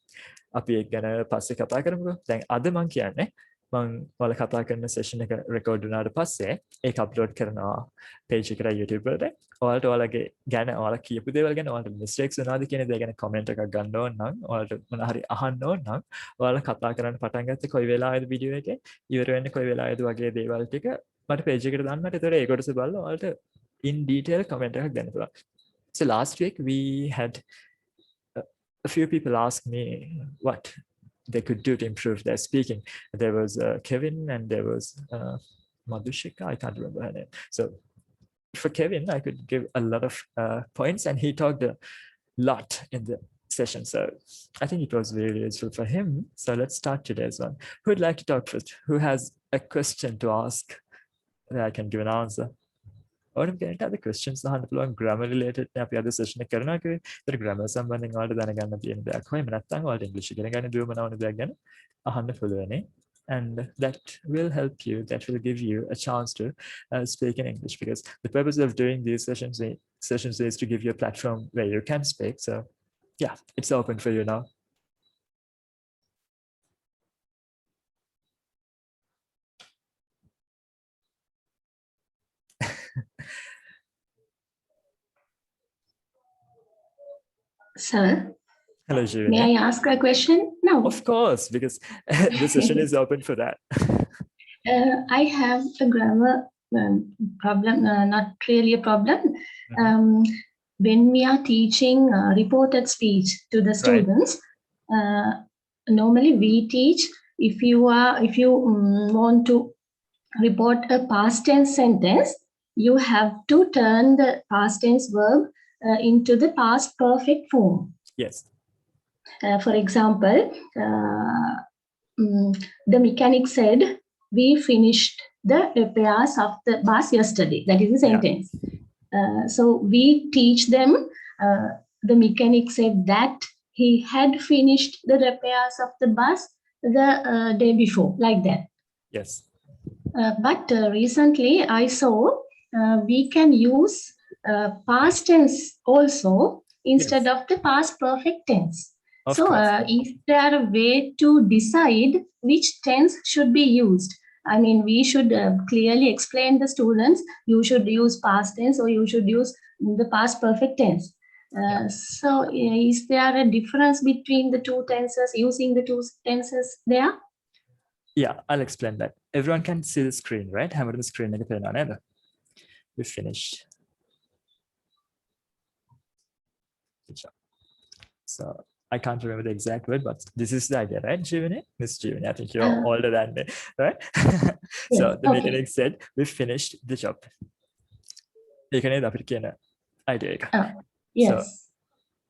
අපි ඒක ගැන පස්සේ කතා කරමුකෝ. දැන් අද මම කියන්නේ මම ඔයාලා කතා කරන session එක record වුණාට පස්සේ ඒක upload කරනවා page එකට YouTube වලට. ඔයාලට ඔයාලගේ ගැන ඔයාලා කියපු දේවල් ගැන ඔයාලට mistakes වෙනවද කියන දේ ගැන comment එකක් ගන්න ඕන නම් ඔයාලට මොන හරි අහන්න ඕන නම් ඔයාලා කතා කරන්න පටන් ගත්තේ කොයි වෙලාවෙද වීඩියෝ එකේ ඉවර වෙන්නේ කොයි වෙලාවෙද වගේ දේවල් ටික මට page එකට දාන්න. ඒතකොට ඒ කොටස බලලා ඔයාලට in detail comment එකක් දෙන්න පුළුවන්. So last week we had a few people ask me what they could do to improve their speaking. There was Kevin and there was Madhushika, I can't remember her name. So for Kevin, I could give a lot of points, and he talked a lot in the session. So I think it was very useful for him. So let's start today's one. Who would like to talk first? Who has a question to ask that I can give an answer? ඕනම කෙනෙක්ට අද questions අහන්න පුළුවන් grammar related නේ අපි අද session එක කරනවා කිව්වේ. ඒතර grammar සම්බන්ධයෙන් ඔයාලට දැනගන්න තියෙන දෙයක් හොයම නැත්නම් ඔයාලට English ඉගෙන ගන්න දුවමනවන දෙයක් ගැන අහන්න පුළුවනේ. And that will help you, that will give you a chance to speak in English, because the purpose of doing these sessions is to give you a platform where you can speak. So yeah, it's open for you now. Sir, Hello, Jivine. may I ask a question? No. Of course, because the session is open for that. I have a grammar problem, not really a problem. When we are teaching reported speech to the students, normally we teach if you want to report a past tense sentence, you have to turn the past tense verb into the past perfect form. Yes. For example, the mechanic said, "We finished the repairs of the bus yesterday." That is the sentence. So we teach them, the mechanic said that he had finished the repairs of the bus the day before, like that. Yes. But recently I saw we can use past tense also instead of the past perfect tense. Of So course. is there a way to decide which tense should be used? I mean, we should clearly explain the students, you should use past tense or you should use the past perfect tense. So is there a difference between the two tenses, using the two tenses there? Yeah, I'll explain that. Everyone can see the screen, right? Have the screen එක පේනවා නේද? We finished. Good job. So I can't remember the exact word, but this is the idea, right, Jivine? Miss Jivine, I think you're older than me, right? So the okay. mechanic said, we finished the job. You can end up with idea. Yes. So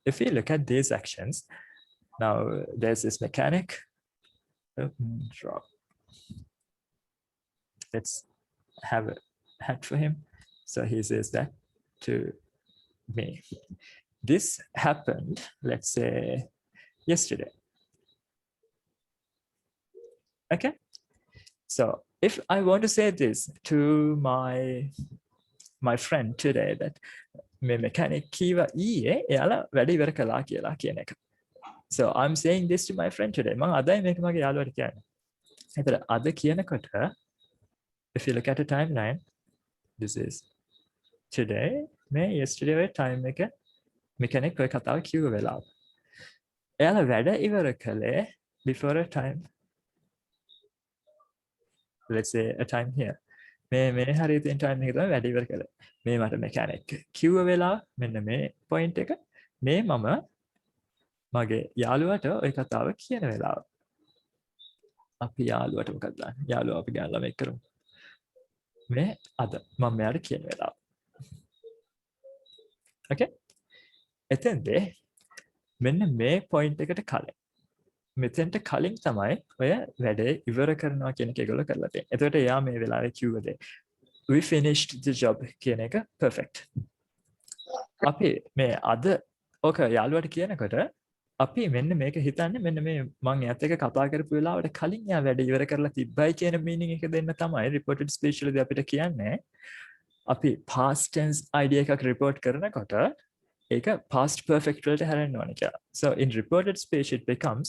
if we look at these actions, now there's this mechanic. Drop. Let's have a hat for him. So he says that to me. This happened, let's say, yesterday. Okay. So if I want to say this to my friend today, that me mechanic kiwa ඊයේ එයාලා වැඩ ඉවර කළා කියලා කියන එක. So I'm saying this to my friend today. මම අදයි මේක මගේ යාළුවාට කියන්නේ. ඒතර අද කියනකොට if you look at a timeline, this is today, මේ yesterday ඔය time එක mechanic ඔය කතාව කිව්ව වෙලාව. එයාලා වැඩ ඉවර කළේ before a time. Let's say a time here. මේ හරිය තියෙන time එක තමයි වැඩ ඉවර කළේ. මේ මට mechanic කිව්ව වෙලාව මෙන්න මේ point එක. මේ මම මගේ යාළුවට ඔය කතාව කියන වෙලාව. අපි යාළුවට මොකක්ද දාන්නේ? යාළුවා අපි ගාලා මේක කරමු. මේ අද මම මෙයාට කියන වෙලාව. Okay? එතෙන්දී මෙන්න මේ point එකට කලින් මෙතෙන්ට කලින් තමයි ඔය වැඩේ ඉවර කරනවා කියන එක ඒගොල්ලෝ කරලා තියෙන්නේ. එතකොට එයා මේ වෙලාවේ කිව්ව දේ we finished the job කියන එක perfect. අපි මේ අද ඔක යාළුවාට කියනකොට අපි මෙන්න මේක හිතන්නේ මෙන්න මේ මම එයාත් එක්ක කතා කරපු වෙලාවට කලින් එයා වැඩ ඉවර කරලා තිබ්බයි කියන meaning එක දෙන්න තමයි reported speech වලදී අපිට කියන්නේ. අපි past tense idea එකක් report කරනකොට ඒක past perfect වලට හැරෙන්න ඕනේ කියලා. So in reported speech it becomes,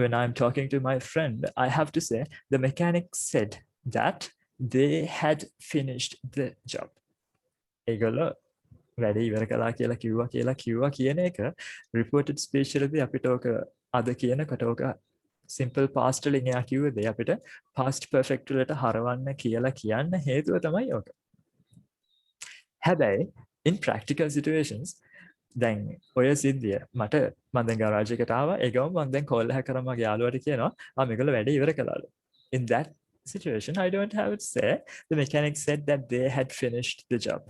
when I'm talking to my friend, I have to say the mechanic said that they had finished the job. ඒගොල්ලෝ වැඩ ඉවර කළා කියලා කිව්වා කියන එක reported speech වලදී අපිට ඔක අද කියනකොට ඔක simple past වලින් එයා කිව්ව දේ අපිට past perfect වලට හරවන්න කියලා කියන්න හේතුව තමයි ඔක. හැබැයි in practical situations දැන් ඔය සිද්ධිය මට මම දැන් ගරාජ් එකට ආවා ඒ ගමන් මම දැන් කෝල් එකක් කරා මගේ යාළුවාට කියනවා මේගොල්ලෝ වැඩේ ඉවර කළාලු. In that situation I don't have to say the mechanic said that they had finished the job.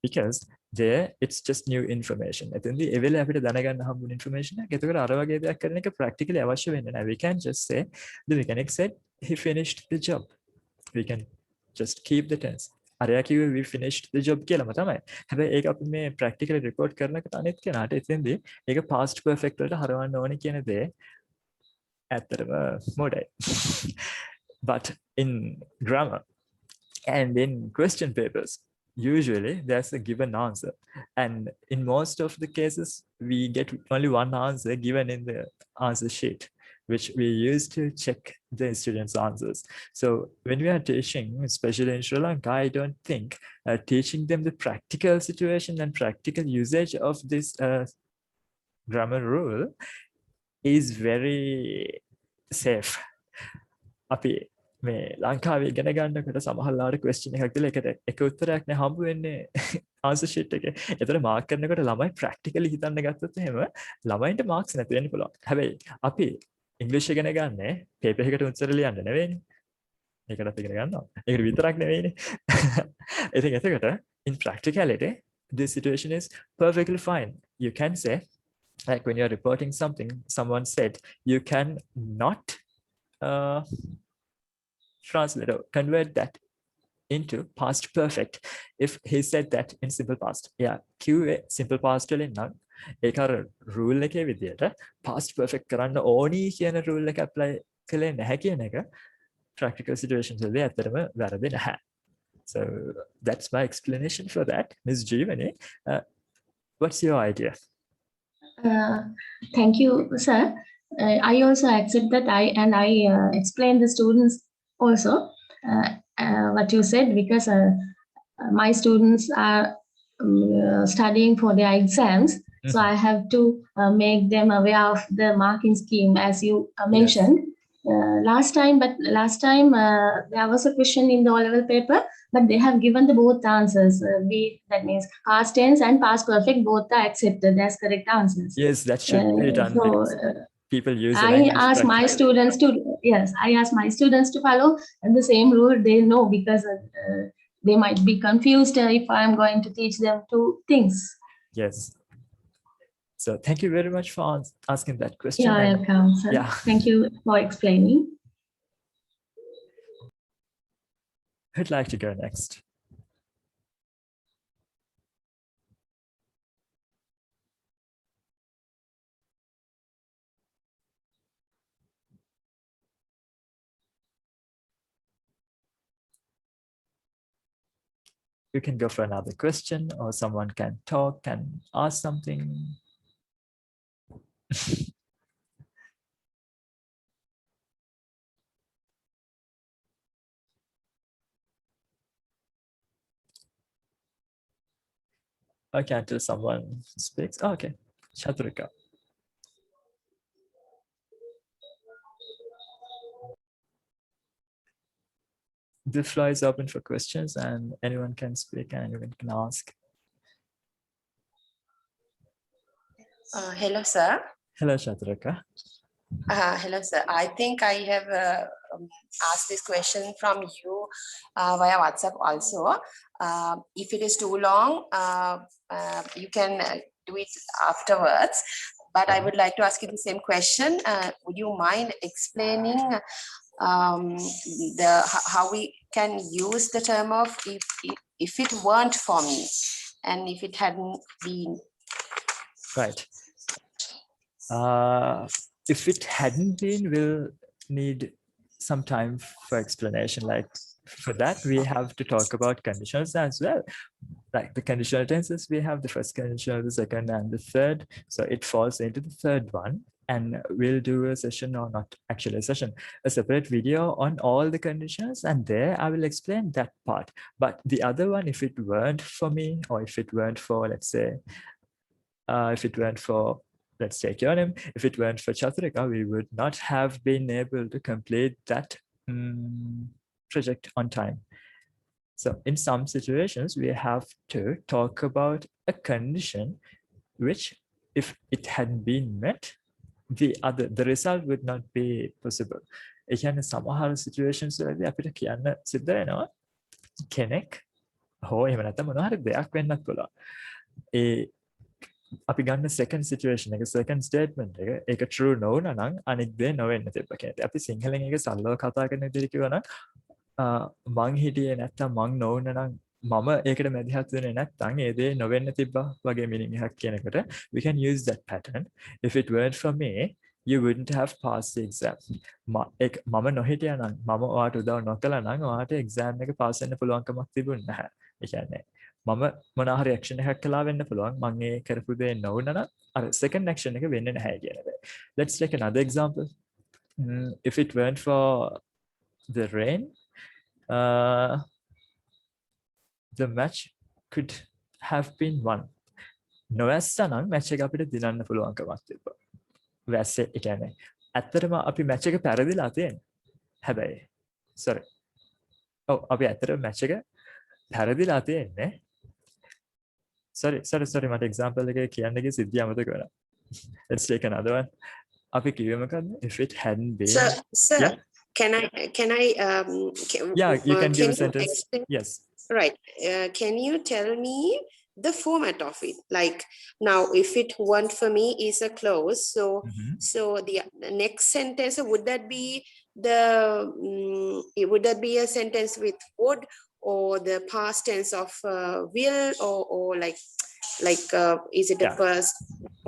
Because there it's just new information. එතෙන්දී ඒ වෙලේ අපිට දැනගන්න හම්බුන information එක. ඒකට අර වගේ දෙයක් කරන එක practically අවශ්‍ය වෙන්නේ නැහැ. We can just say the mechanic said he finished the job. We can just keep the tense. අරයා කිව්වේ we finished the job කියලාම තමයි. හැබැයි ඒක අපි මේ practically report කරනකොට අනිත් කෙනාට එතෙන්දී ඒක past perfect වලට හරවන්න ඕනේ කියන දේ ඇත්තටම මොඩයි. But in grammar and in question papers, usually there's a given answer. And in most of the cases, we get only one answer given in the answer sheet, which we use to check the students' answers. So when we are teaching, especially in Sri Lanka, I don't think teaching them the practical situation and practical usage of this grammar rule is very safe. අපි මේ ලංකාවේ ඉගෙන ගන්නකොට සමහරවිට question එකක් දීලා ඒකට එක උත්තරයක් නේ හම්බ වෙන්නේ answer sheet එකේ. ඒතර මාක් කරනකොට ළමයි practically හිතන්න ගත්තොත් එහෙම ළමයින්ට marks නැති වෙන්න පුළුවන්. හැබැයි අපි ඉංග්‍රීසි ඉගෙන ගන්නේ paper එකකට උත්තර ලියන්න නෙවෙයිනේ. ඒකටත් ඉගෙන ගන්නවා. ඒකට විතරක් නෙවෙයිනේ. ඉතින් එතකොට in practicality this situation is perfectly fine. You can say like when you're reporting something someone said you can not translate or convert that into past perfect if he said that in simple past. Yeah, QA simple past වලින් නම් ඒක අර rule එකේ විදියට past perfect කරන්න ඕනි කියන rule එක apply කළේ නැහැ කියන එක practical situations වලදී ඇත්තටම වැරදි නැහැ. So that's my explanation for that. Ms. Jeevani, what's your idea? Thank you, sir. I also accept that I explain the students also what you said, because my students are studying for their exams. So I have to make them aware of the marking scheme as you mentioned. Last time there was a question in the O-level paper, but they have given the both answers. That means past tense and past perfect both are accepted as correct answers. Yes, that should be done. So people use I ask my students to to follow the same rule. They know, because they might be confused if I am going to teach them two things. Yes. So thank you very much for asking that question. Yeah, welcome, sir. Yeah. Thank you for explaining. Who'd like to go next? You can go for another question, or someone can talk and ask something. Okay, until someone speaks. Oh, okay, Chaturika. The floor is open for questions, and anyone can speak and anyone can ask. Hello, sir. Hello, Chaturika. Hello, sir. I think I have asked this question from you via WhatsApp also. If it is too long, you can do it afterwards. But I would like to ask you the same question. Would you mind explaining how we can use the term of if it weren't for me and if it hadn't been? Right. If it hadn't been, we'll need some time for explanation. Like for that, we have to talk about conditionals as well. Like the conditional tenses, we have the first conditional, the second, and the third. So it falls into the third one. And we'll do a session, or not actually a session, a separate video on all the conditions, and there I will explain that part. But the other one, if it weren't for me, or if it weren't for, let's say, if it weren't for, let's take your name, if it weren't for Chaturika, we would not have been able to complete that project on time. So in some situations, we have to talk about a condition which, if it hadn't been met, the result would not be possible. ඒ කියන්නේ සමහර situations වලදී අපිට කියන්න සිද්ධ වෙනවා කෙනෙක් හෝ එහෙම නැත්නම් මොනවා හරි දෙයක් වෙන්නත් පුළුවන්. ඒ අපි ගන්න second situation එක second statement එක ඒක true නොවුනා නම් අනිත් දේ නොවෙන්න තිබ්බ කියන්නේ. අපි සිංහලෙන් ඒක සරලව කතා කරන විදිහට කිව්වා නම් මං හිටියේ නැත්නම් මං නොවුනා නම් මම ඒකට මැදිහත් වෙන්නේ නැත්නම් ඒ දේ නොවෙන්න තිබ්බා වගේ meaning එකක් කියනකොට we can use that pattern. If it weren't for me, you wouldn't have passed the exam. මම නොහිටියා නම් මම ඔයාට උදව් නොකළා නම් ඔයාට exam එක pass වෙන්න පුළුවන්කමක් තිබුණේ නැහැ. ඒ කියන්නේ මම මොනවා හරි action එකක් කළා වෙන්න පුළුවන්. මම ඒ කරපු දේ නොවුනා නම් අර second action එක වෙන්නේ නැහැ කියන එක. Let's take another example. If it weren't for the rain, the match could have been won. නොවැස්සා නම් match එක අපිට දිනන්න පුළුවන්කමක් තිබ්බා. වැස්සේ ඒ කියන්නේ ඇත්තටම අපි match එක පෙරදිලා තියෙන්නේ. හැබැයි sorry. අපි ඇත්තටම match එක පෙරදිලා තියෙන්නේ. sorry මට example එක කියන්න ගිය සිද්ධිය අමතක වුණා. Let's take another one. අපි කිව්වේ මොකද්ද? If it hadn't been. Sir, yeah? can I yeah, you can give a you sentence. explain- Yes. Right. Can you tell me the format of it? Like now, if it weren't for me is a clause, so the next sentence, would that be a sentence with would, or the past tense of will, or like is it a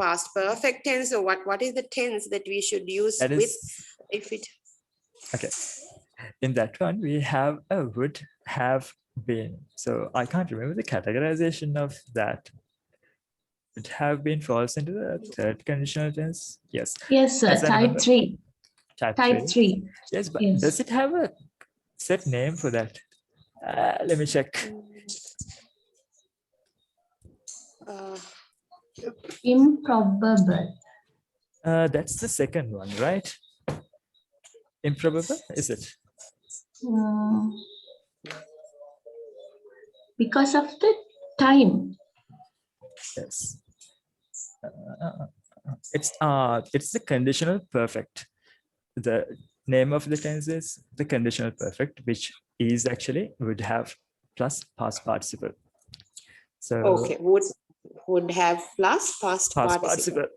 past perfect tense, or what is the tense that we should use That with if it? Okay. In that one, we have a would have been. So I can't remember the categorization of that. Would have been falls into the third conditional tense. Yes. Yes, sir. As I Type remember. 3. Type Type 3. 3. Yes, but Yes. does it have a set name for that? Let me check. Improbable. That's the second one, right? Improbable, is it? Because of the time. Yes. It's the conditional perfect. The name of the tense is the conditional perfect, which is actually would have plus past participle. So Okay, would have plus past participle.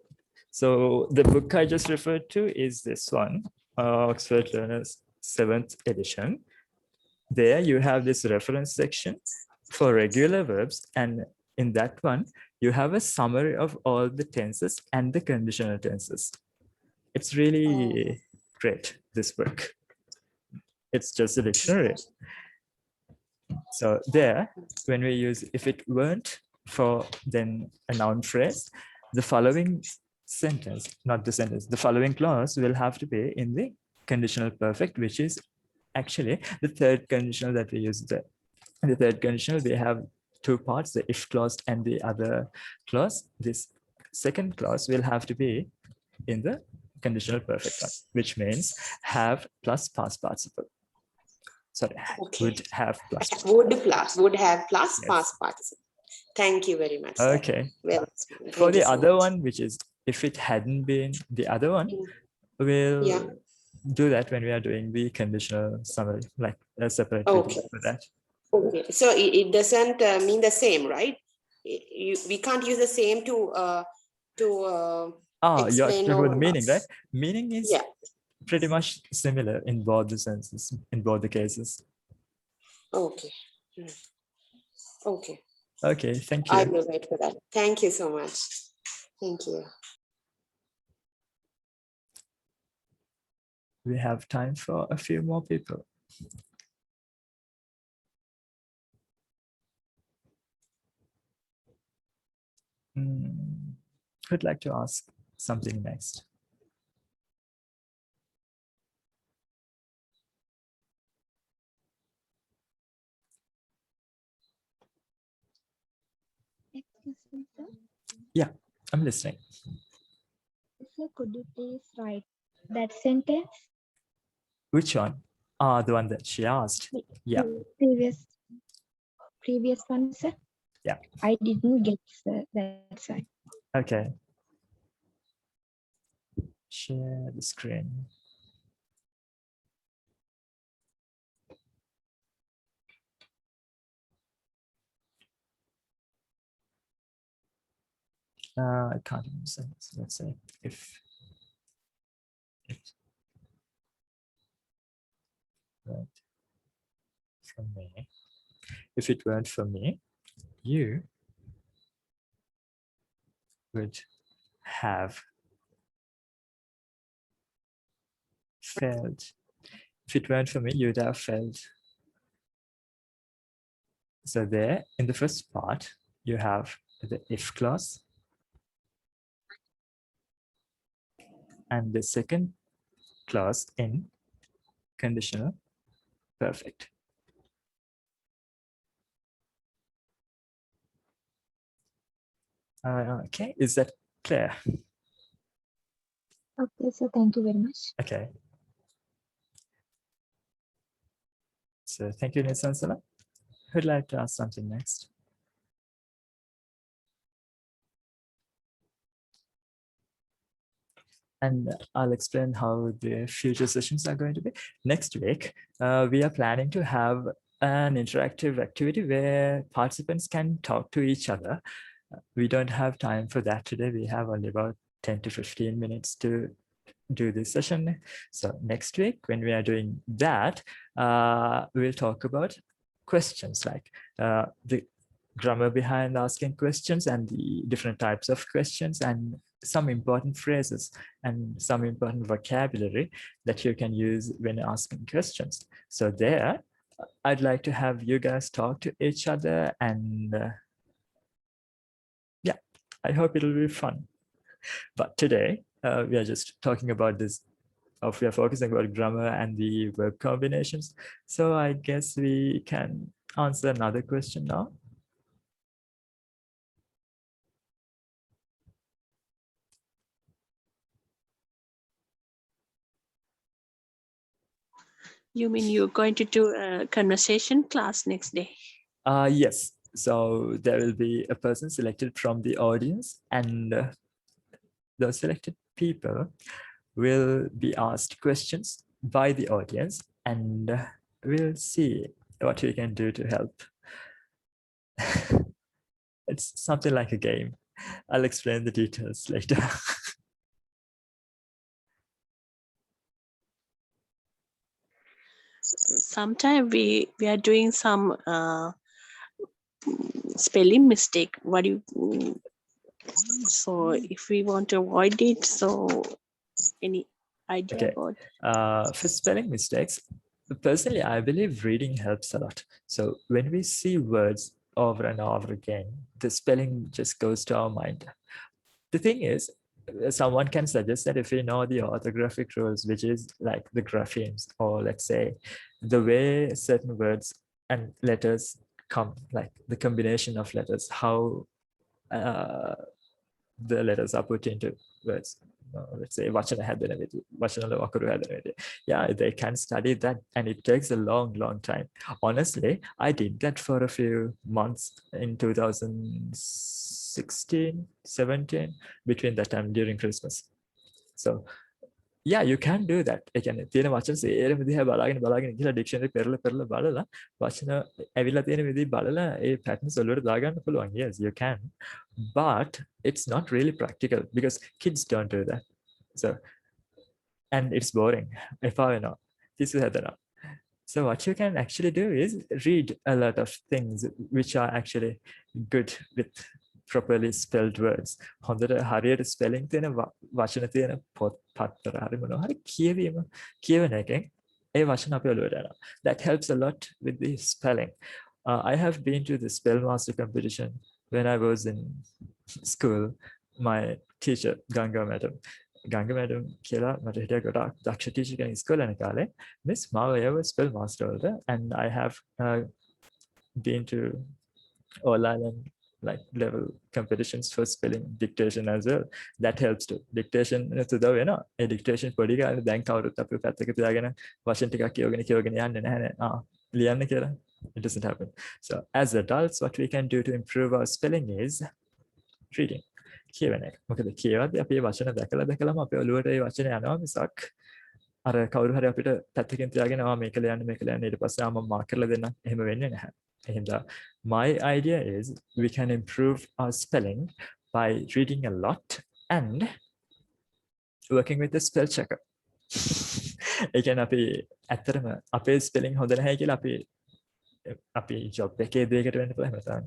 So the book I just referred to is this one, Oxford Learners 7th edition. There you have this reference section for regular verbs, and in that one you have a summary of all the tenses and the conditional tenses. It's really great, this book. It's just a dictionary. So there, when we use if it weren't for then a noun phrase, the following sentence, not the sentence, the following clause will have to be in the conditional perfect, which is actually the third conditional that we use there. In the third conditional, we have two parts, the if clause and the other clause. This second clause will have to be in the conditional perfect one, which means have plus past participle. Sorry, Okay. would have plus. Would have plus Yes. past participle. Thank you very much. Sir. Okay. Well, For thank the you so other much. one, which is if it hadn't been the other one, we'll Yeah. do that when we are doing the conditional summary, like a separate Okay. video for that. Okay, so it doesn't mean the same, right? We can't use the same to You're explain talking about the or meaning, not. right? Meaning is Yeah. pretty much similar in both the senses, in both the cases. Okay. Okay, Okay, thank I you. will wait for that. Thank you so much. Thank you. We have time for a few more people. Who'd like to ask something next? Excuse me, sir. Yeah, I'm listening. Sir, could you please write that sentence? Which one? The one that she asked. Yeah. Previous. previous one, sir. Yeah. I didn't get, sir. That's why. Okay. Share the screen. I can't even say this. Let's say if weren't for me, if it weren't for me, you would have failed. If it weren't for me, you'd have failed. So there, in the first part, you have the if clause. And the second clause in conditional perfect. Okay, is that clear? Okay, so thank you very much. Okay. So thank you, Ms. Ansala. Who'd like to ask something next? And I'll explain how the future sessions are going to be. Next week, we are planning to have an interactive activity where participants can talk to each other. We don't have time for that today. We have only about 10 to 15 minutes to do this session. So next week, when we are doing that, we'll talk about questions like the grammar behind asking questions and the different types of questions and some important phrases and some important vocabulary that you can use when asking questions. So there, I'd like to have you guys talk to each other and yeah, I hope it'll be fun. But today, we are just talking about this, we are focusing about grammar and the verb combinations. So I guess we can answer another question now. You mean you're going to do a conversation class next day? Yes. So there will be a person selected from the audience, and those selected people will be asked questions by the audience, and we'll see what we can do to help. It's something like a game. I'll explain the details later. Sometimes we are doing some spelling mistake. What do you? So if we want to avoid it, so any idea Okay. about? For spelling mistakes, personally, I believe reading helps a lot. So when we see words over and over again, the spelling just goes to our mind. The thing is, someone can suggest that if we know the orthographic rules, which is like the graphemes, or let's say the way certain words and letters come, like the combination of letters, how the letters are put into words. Let's say වචන හැදෙන විදිය, වචන වල වකුරු හැදෙන විදිය. Yeah, they can study that, and it takes a long time. Honestly, I did that for a few months in 2016, 17, between that time during Christmas. So yeah, you can do that. ඒ කියන්නේ තියෙන වචන සේරම දිහා බලාගෙන ගිහලා dictionary පෙරලා බලලා වචන ඇවිල්ලා තියෙන විදිහ බලලා ඒ පැටර්න්ස් වලට දාගන්න පුළුවන්. Yes, you can. But it's not really practical because kids don't do that. So, and it's boring. එපා වෙනවා. පිස්සු හැදෙනවා. So what you can actually do is read a lot of things which are actually good with properly spelled words. හොඳට හරියට spelling තියෙන වචන තියෙන පොත් පත්තර හරි මොනවා හරි කියවන එකෙන් ඒ වචන අපේ ඔළුවට යනවා. That helps a lot with the spelling. I have been to the spell master competition when I was in school. My teacher, Ganga madam කියලා මට හිටිය ගොඩාක් දක්ෂ ටීචර් කෙනෙක් ඉස්කෝලේ යන කාලේ. Miss මාව ඒව spell master වලට, and I have been to all island like level competitions for spelling dictation as well. That helps too. Dictation සුදව වෙනවා. ඒ dictation පොඩි කාලේ දැන් කවුරුත් අපේ පැත්තක තියාගෙන වචන ටිකක් කියවගෙන යන්නේ නැහැ නේ. ලියන්න කියලා. It doesn't happen. So as adults, what we can do to improve our spelling is reading. කියවන එක. මොකද කියවද්දී අපි වචන දැකලාම අපේ ඔළුවට ඒ වචන යනවා මිසක් අර කවුරු හරි අපිට පැත්තකින් තියාගෙන මේක ලියන්න ඊට පස්සේ මම මාක් කරලා දෙන්න එහෙම වෙන්නේ නැහැ. එහෙනම් my idea is we can improve our spelling by reading a lot and working with the spell checker. ඒ කියන්නේ අපි ඇත්තටම අපේ ස්පෙලිං හොඳ නැහැ කියලා අපි ජොබ් එකේ දෙයකට වෙන්න පුළුවන් නැත්නම්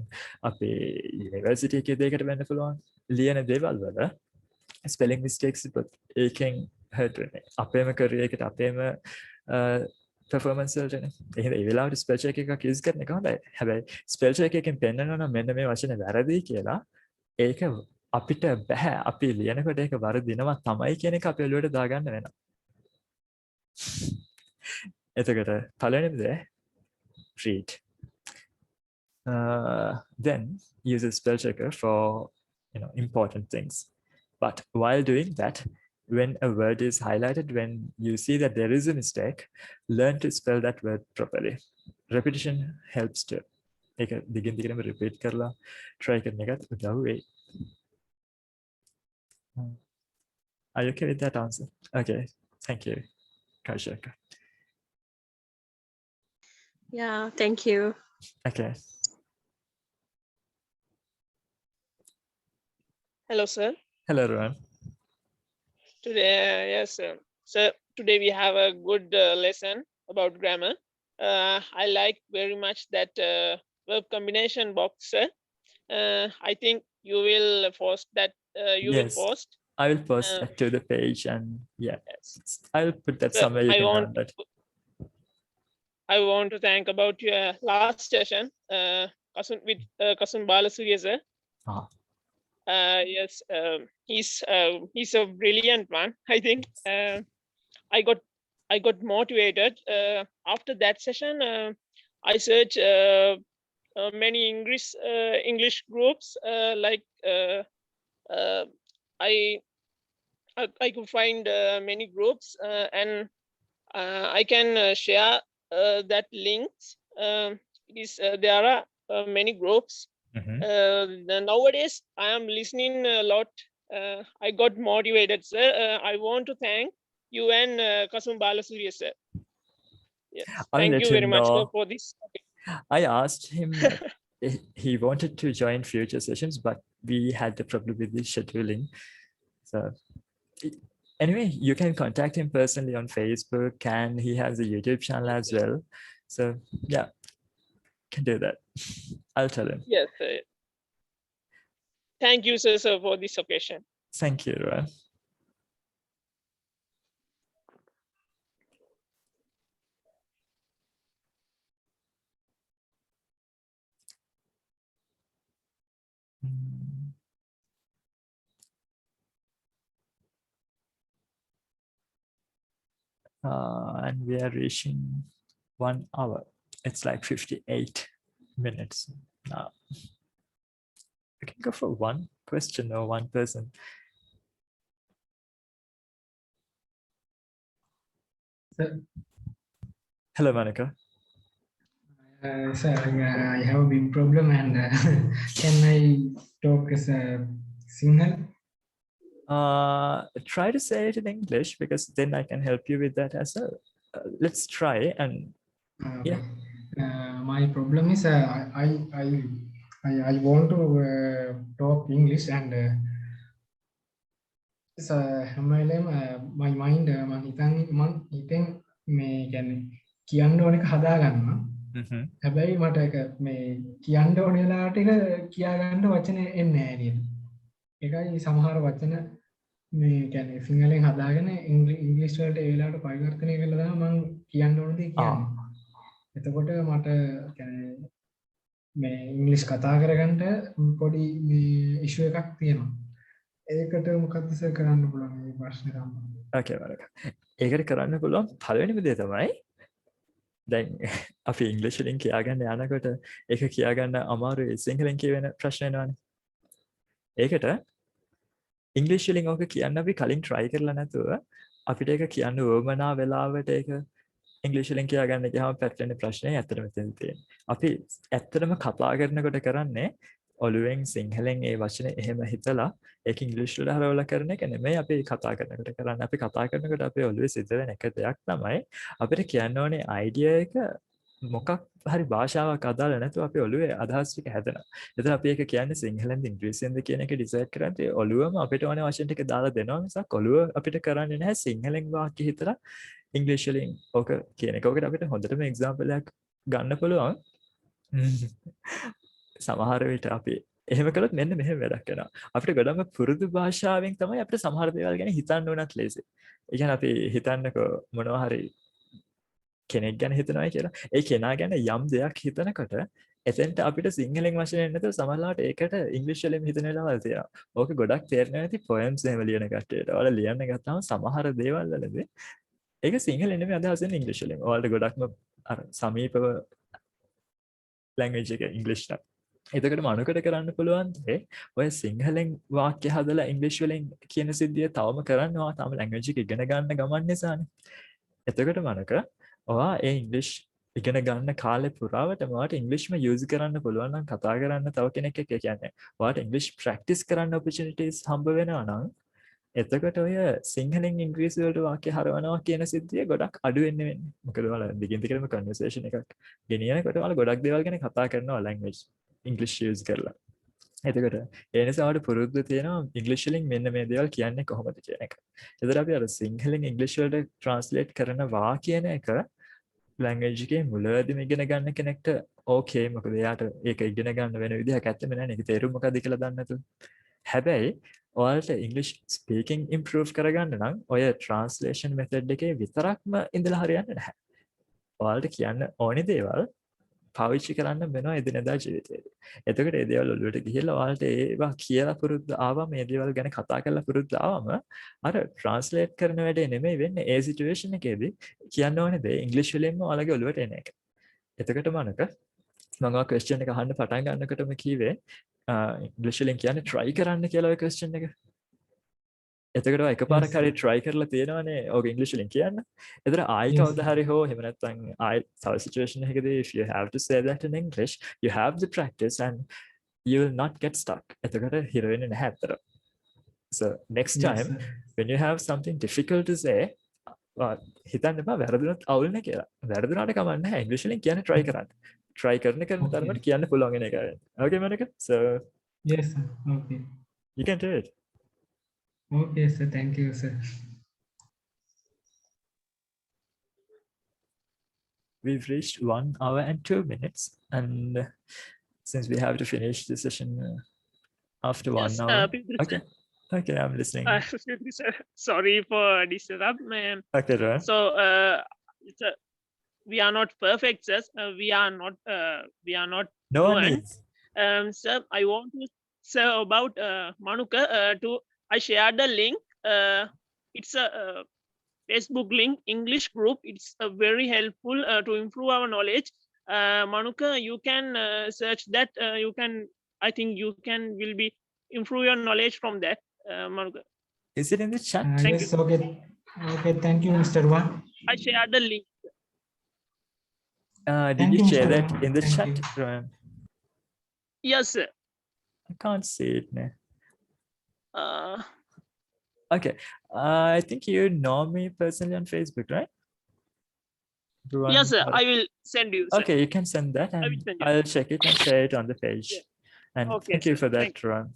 අපේ යුනිවර්සිටි එකේ දෙයකට වෙන්න පුළුවන් ලියන දේවල් වල ස්පෙලිං මිස්ටේක්ස් ඒකෙන් හර්ට් වෙන්නේ අපේම කරියර් එකට අපේම performance වලටනේ එහෙනම් ඒ වෙලාවට ස්පෙල් චෙක් එකක් යූස් කරන එක හොඳයි හැබැයි ස්පෙල් චෙක් එකෙන් පෙන්නනවා නම් මෙන්න මේ වචන වැරදි කියලා ඒක අපිට බෑ අපි ලියනකොට ඒක වරදිනවා තමයි කියන එක අපේ ඔළුවට දාගන්න වෙනවා එතකොට පළවෙනිම දේ read. Then use a spell checker for important things. But while doing that, when a word is highlighted, when you see that there is a mistake, learn to spell that word properly. Repetition helps too. एक दिगेन repeat करला try करने का उदाव वे. Are you okay with that answer? Okay, thank you, Kaushika. Yeah, thank you. Okay. Hello, sir. Hello, Rohan. Today, yes, sir. Today we have a good lesson about grammar. I like very much that verb combination box, sir. I think you will post that. You will Yes. post. I will post that to the page and yeah, Yes. I will put that Sir, somewhere you can download. I want to thank about your last session, with Kasun Balasuriya, sir. Yes, he's a brilliant man. I think I got motivated after that session. I searched many English groups like I could find many groups and I can share that links. There are many groups. Nowadays I am listening a lot. I got motivated, sir. I want to thank you and Kasum Balasuriya, sir. Yes. Thank you very much for this. I asked him he wanted to join future sessions, but we had the problem with the scheduling. So anyway, you can contact him personally on Facebook and he has a YouTube channel as well. So yeah, can do that. I'll tell him. Yes, sir. Thank you, sir, for this occasion. Thank you, Rohan. And we are reaching 1 hour. It's like 58 minutes now. We can go for one question or one person. Sir. Hello, Monica. Sir, I have a big problem and can I talk as a Sinhala? Try to say it in English because then I can help you with that as well. Let's try and yeah. My problem is I want to talk English and my mind හිතෙන් මේ කියන්නේ කියන්න ඕන එක හදා ගන්නවා. හැබැයි මට ඒක මේ කියන්න ඕන වෙලාවට එක කියා ගන්න වචන එන්නේ නැහැ නේද? ඒකයි සමහර වචන මේ කියන්නේ සිංහලෙන් හදාගෙන ඉංග්‍රීසි වලට ඒ වෙලාවට පරිවර්තනය කරලා තමයි මම කියන්න ඕන දේ කියන්නේ. එතකොට මට කියන්නේ මේ ඉංග්‍රීසි කතා කරගන්න පොඩි මේ ඉෂුව එකක් තියෙනවා. ඒකට මොකක්ද සර් කරන්න පුළුවන් මේ ප්‍රශ්නේ තමයි. Okay, වරක. ඒකට කරන්න පුළුවන් පළවෙනිම දේ තමයි දැන් අපි ඉංග්‍රීසි වලින් කියාගන්න යනකොට ඒක කියාගන්න අමාරුයි සිංහලෙන් කියවෙන ප්‍රශ්න එනවනේ. ඒකට ඉංග්‍රීසි වලින් ඕක කියන්න අපි කලින් try කරලා නැතුව අපිට ඒක කියන්න වමනා වෙලාවට ඒක ඉංග්‍රීසි වලින් කියාගන්න ගියාම පැටලෙන ප්‍රශ්නේ ඇත්තටම මෙතන තියෙනවා. අපි ඇත්තටම කතා කරනකොට කරන්නේ ඔළුවෙන් සිංහලෙන් ඒ වචනේ එහෙම හිතලා ඒක ඉංග්‍රීසි වලට හරවලා කරන එක නෙමෙයි අපි කතා කරනකොට කරන්නේ. අපි කතා කරනකොට අපේ ඔළුවේ සිද්ධ වෙන එක දෙයක් තමයි අපිට කියන්න ඕනේ අයිඩියා එක මොකක් හරි භාෂාවක් අදාළ නැතුව අපේ ඔළුවේ අදහස් ටික හැදෙනවා. එතන අපි ඒක කියන්නේ සිංහලෙන්ද ඉංග්‍රීසියෙන්ද කියන එක ඩිසයිඩ් කරද්දී ඔළුවම අපිට ඕනේ වචන ටික දාලා දෙනවා මිසක් ඔළුව අපිට කරන්නේ නැහැ සිංහලෙන් වාක්‍ය හිතලා ඉංග්‍රීසි වලින් ඕක කියන එක. ඔකට අපිට හොඳටම එක්සැම්පල් එකක් ගන්න පුළුවන්. සමහර විට අපි එහෙම කළොත් මෙන්න මෙහෙම වැඩක් වෙනවා. අපිට ගොඩම පුරුදු භාෂාවෙන් තමයි අපිට සමහර දේවල් ගැන හිතන්න උනත් ලේසි. ඒ කියන්නේ අපි හිතන්නකෝ මොනවා හරි කෙනෙක් ගැන හිතනවා කියලා. ඒ කෙනා ගැන යම් දෙයක් හිතනකොට එතෙන්ට අපිට සිංහලෙන් වචනයෙන් නැතුව සමහරවිට ඒකට ඉංග්‍රීසි වලින් හිතන වෙලාවල් තියෙනවා. ඕක ගොඩක් තේරෙන්නේ නැති පොයම්ස් එහෙම ලියන කට්ටියට. ඔයාලා ලියන්න ගත්තාම සමහර දේවල් වලදී ඒක සිංහලෙන් නෙමෙයි අදහස් වෙන්නේ ඉංග්‍රීසි වලින්. ඔයාලට ගොඩක්ම අර සමීපව ලැන්ග්වේජ් එක ඉංග්‍රීසි එක. එතකොට මනුකට කරන්න පුළුවන් දේ ඔය සිංහලෙන් වාක්‍ය හදලා ඉංග්‍රීසි වලින් කියන සිද්ධිය තවම කරනවා. තාම ලැන්ග්වේජ් එක ඉගෙන ගන්න ගමන් නිසානේ. එතකොට මනුක ඔයා ඒ ඉංග්‍රීසි ඉගෙන ගන්න කාලේ පුරාවට ඔයාට ඉංග්‍රීසිම යූස් කරන්න පුළුවන් නම් කතා කරන්න තව කෙනෙක් එක්ක කියන්නේ ඔයාට ඉංග්‍රීසි ප්‍රැක්ටිස් කරන්න ඔපචුනිටිස් හම්බ වෙනවා නම් එතකොට ඔය සිංහලෙන් ඉංග්‍රීසි වලට වාක්‍ය හරවනවා කියන සිද්ධිය ගොඩක් අඩු වෙන්න වෙන්නේ. මොකද ඔයාලා දිගින් දිගටම කන්වර්සේෂන් එකක් ගෙනියනකොට ඔයාලා ගොඩක් දේවල් ගැන කතා කරනවා ලැන්ග්වේජ් ඉංග්‍රීසි යූස් කරලා. එතකොට ඒ නිසා ඔයාලට පුරුද්ද තියෙනවා ඉංග්‍රීසි වලින් මෙන්න මේ දේවල් කියන්නේ කොහොමද කියන එක. එතකොට අපි අර සිංහලෙන් ඉංග්‍රීසි වලට ට්‍රාන්ස්ලේට් කරනවා කියන එක ලැන්ග්වේජ් එකේ මුලදීම ඉගෙන ගන්න කෙනෙක්ට ඕකේ. මොකද එයාට ඒක ඉගෙන ගන්න වෙන විදිහක් ඇත්තම නැහැ. ඒක තේරුම මොකක්ද කියලා දන්නේ නැතුව. හැබැයි ඔයාලට ඉංග්‍රීසි ස්පීකින් ඉම්ප්‍රූව් කරගන්න නම් ඔය ට්‍රාන්ස්ලේෂන් මෙතඩ් එකේ විතරක්ම ඉඳලා හරියන්නේ නැහැ. ඔයාලට කියන්න ඕනේ දේවල් පාවිච්චි කරන්න වෙනවා එදිනෙදා ජීවිතේදී. එතකොට ඒ දේවල් ඔළුවට ගිහිල්ලා ඔයාලට ඒවා කියලා පුරුද්ද ආවම මේ දේවල් ගැන කතා කරලා පුරුද්ද ආවම අර ට්‍රාන්ස්ලේට් කරන වැඩේ නෙමෙයි වෙන්නේ ඒ සිටුේෂන් එකේදී කියන්න ඕනේ දේ ඉංග්‍රීසි වලින්ම ඔයාලගේ ඔළුවට එන එක. එතකොට මනක මම ඔය ක්වෙස්චන් එක අහන්න පටන් ගන්නකොටම කිව්වේ ඉංග්‍රීසි වලින් කියන්නේ try කරන්න කියලා ඔය ක්වෙස්චන් එක. එතකොට ඔය එකපාරක් හරි try කරලා තියෙනවනේ ඔක ඉංග්‍රීසි වලින් කියන්න. එතකොට ආයි කවදා හරි හෝ එහෙම නැත්නම් ආයි තව situation එකකදී if you have to say that in English you have the practice and you will not get stuck. එතකොට හිර වෙන්නේ නැහැ අතට. So next time when you have something difficult to say හිතන්න එපා වැරදුනොත් අවුල් නැහැ කියලා. වැරදුනාට කමක් නැහැ ඉංග්‍රීසි වලින් කියන්න try කරන්න. try කරන තරමට කියන්න පුළුවන් වෙන එකයි. Okay Monica? So yes sir. Okay. You can do it. Okay sir, thank you sir. We've reached 1 hour and 2 minutes, and since we have to finish the session after 1 hour. Okay. Okay, I'm listening. Sorry for disturb, man. Okay, right. So we are not perfect, sir. We are not No one fluent. is. Sir, I want to say about Manuka I shared the link. It's a Facebook link, English group. It's very helpful to improve our knowledge. Manuka, you can search that. You can, I think you will be improve your knowledge from that. Manuka. Is it in the chat? Thank Yes, okay. Okay, thank you, Mr. Wan. I shared the link. Did Thank you you, share Mr. that Wan. in the Thank chat, Rohan? Yes, sir. I can't see it now. Uh, Okay. I think you know me personally on Facebook, right? Rohan, yes, sir. I will send you. Sir. Okay, you can send that will and send you. I'll check it and share it on the page. Yeah. And Okay, thank you sir. for that, Thank Rohan.